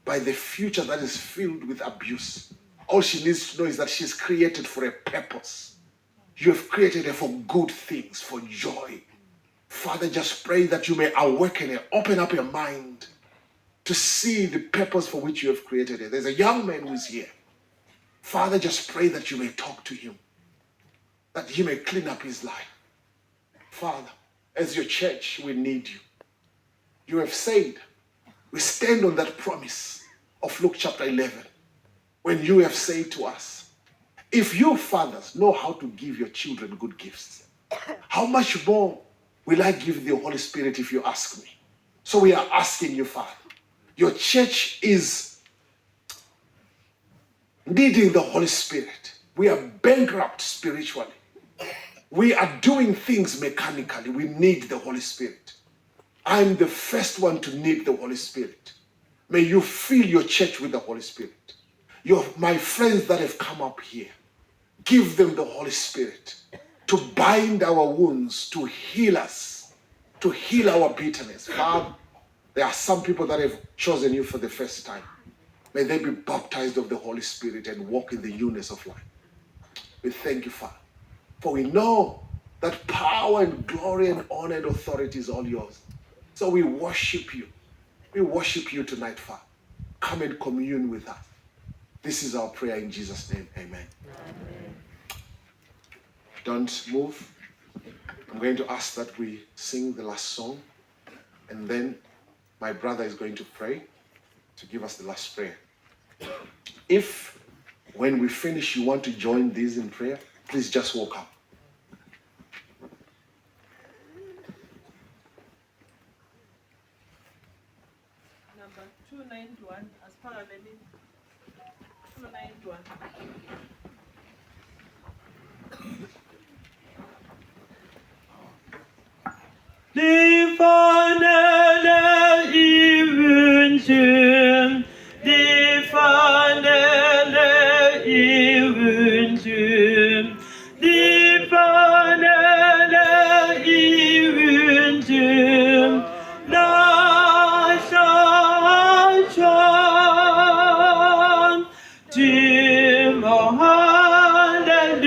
by the future that is filled with abuse. All she needs to know is that she's created for a purpose. You have created her for good things, for joy. Father, just pray that you may awaken her, open up her mind to see the purpose for which you have created her. There's a young man who is here. Father, just pray that you may talk to him, that he may clean up his life. Father, as your church, we need you. You have said, we stand on that promise of Luke chapter 11, when you have said to us, if you fathers know how to give your children good gifts, how much more will I give the Holy Spirit if you ask me? So we are asking you, Father. Your church is needing the Holy Spirit. We are bankrupt spiritually. We are doing things mechanically. We need the Holy Spirit. I'm the first one to need the Holy Spirit. May you fill your church with the Holy Spirit. My friends that have come up here, give them the Holy Spirit to bind our wounds, to heal us, to heal our bitterness. Father, there are some people that have chosen you for the first time. May they be baptized of the Holy Spirit and walk in the newness of life. We thank you, Father, for we know that power and glory and honor and authority is all yours. So we worship you. We worship you tonight, Father. Come and commune with us. This is our prayer in Jesus' name. Amen. Amen. Don't move. I'm going to ask that we sing the last song, and then my brother is going to pray to give us the last prayer. If when we finish you want to join these in prayer, please just walk up. Number 291 as parallel. 291. Lifanele ivünsüm, lifanele ivünsüm, lifanele ivünsüm, laşaşan, timo hallelujah,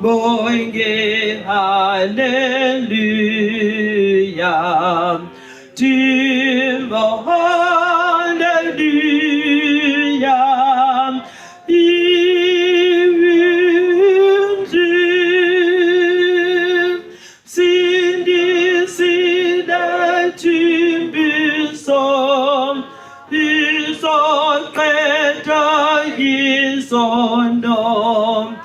boinge hallelujah, timo hallelujah, ivünsüm, sindisine tümbüsom, Ison keta ison dom,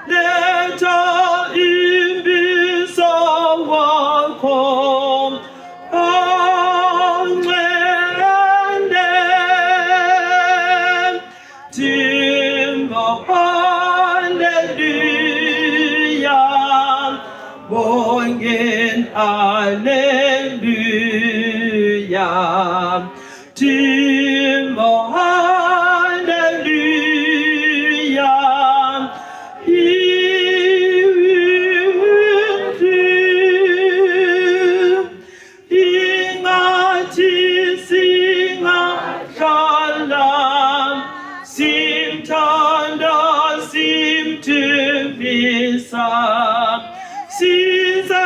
leta imbisa wakom, onglendem, timba hallelujah, bongen hallelujah, timba hallelujah, ingati singashalam, simtanda simtubisa, siza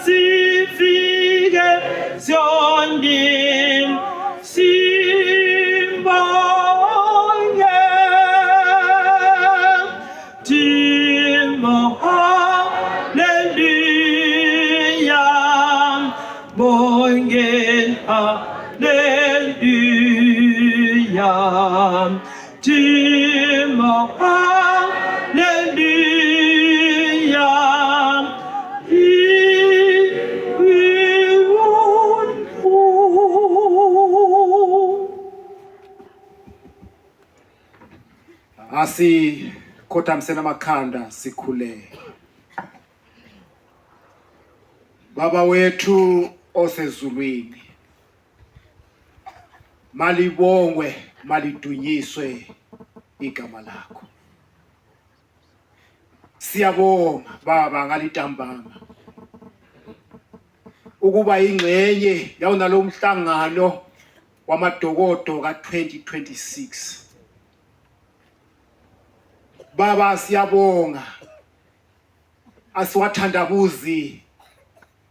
sifike sionim, Jima Hallelujah. Asikhothamseni amakhanda sikhule. Baba wethu osezulwini, malibongwe malidunyiswe igama lakho. Siyabonga baba ngalitambama ukuba ingcenye yawunalo mhlangano wamadokodo ka-2026. Baba siyabonga, asiwathandabuzi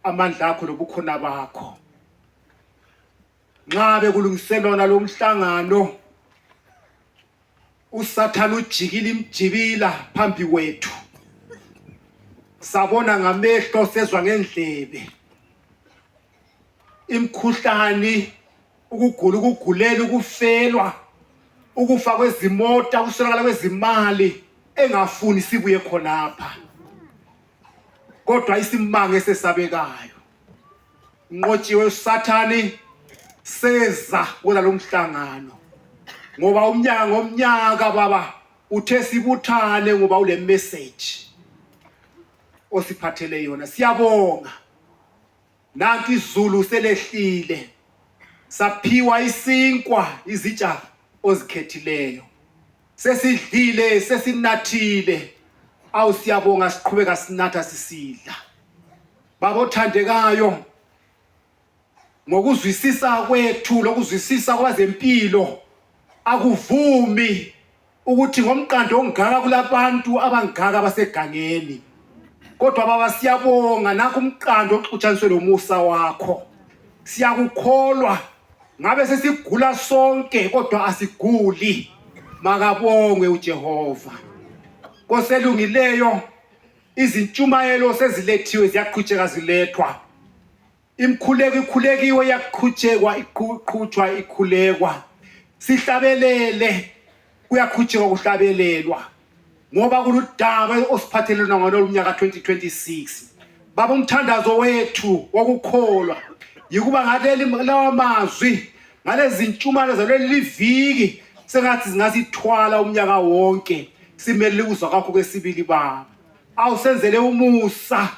amandla akho nobukhona bakho. Nxa bekulungiselwa nalo mhlangano, uSathane ujikile imjibila phambi kwethu. Sabona ngamehlo, sezwa ngendlebe. Imkhuhlane, ukugula, ukugulela, ukufelwa, ukufa kwezimota, ukuswelakala kwezimali engafuni sibuye khonapha. Kodwa isimanga esesabekayo. Nqotshiwe uSathane seza kulo mhlangano. Ngoba umnyaka ngomnyaka baba uthe sibuthane ngoba ule message osiphathele yona. Siyabonga. Nanti izulu selehlile. Saphiwa isinkwa izitsha ozikhethileyo. Sesidlile, sesinathile. Awu siyabonga, siqhubeka sinatha sisidla. Baba othandekayo, ngokuzwisisa kwethu lokuzwisisa kwezempilo akuvumi ukuthi ngomqando ongaka kulabantu abangaka basegangeni. Kodwa baba siyabonga, nakho umqando oxutshaniswe lomusa wakho. Siyakukholwa, ngabe sesigula sonke kodwa asiguli. Makabongwe uJehova. Koselungileyo, izintshumayelo sezilethiwe ziyaqhutsheka zilethwa. Imkhuleko ikhulekiwe yaqhutshekwa iqhutshwa ikhulekwa. Sihlabelele kuyaqhutshekwa kuhlabelelwa. Ngoba kuludaba osiphathelana ngalo mnyaka 2026. Baba umthandazo wethu wokukholwa yikuba ngaleli lawa mazwi, ngalezi ntshumalo zaleli liviki sengathi zingasithwala umnyaka wonke. Simele ukuzwa kwakho kwesibili baba. Awusenzele umusa,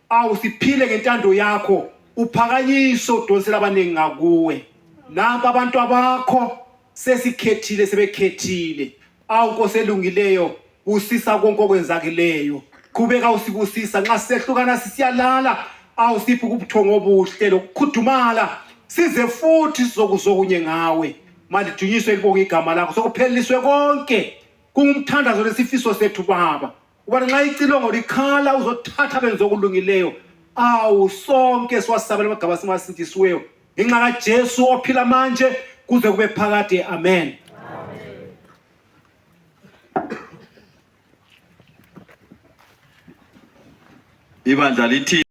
awusiphile ngentando yakho, uphakanyiso udonsela abaningi ngakuwe. Nampa abantu abakho sesikhethile sebekhethile. Awukoselungileyo, usisa konke okwenzakileyo. Qhubeka usibusisa nxa sisehlukana sisiyalala, awusiphi ubuthongo obuhle lokukhudumala. Size futhi sizokuzokunye ngawe. Malidunyiswe libonke igama lakho. Sokupheliswe konke. Kungumthandazo lesifiso sethu baba. Uba nxa icilongo likhala uzothatha benzokulungileyo. Awu sonke siwasabela amagaba simasindisiweyo. Ngenxa kaJesu ophila manje kuze kube phakade. Amen. Ibandla lithi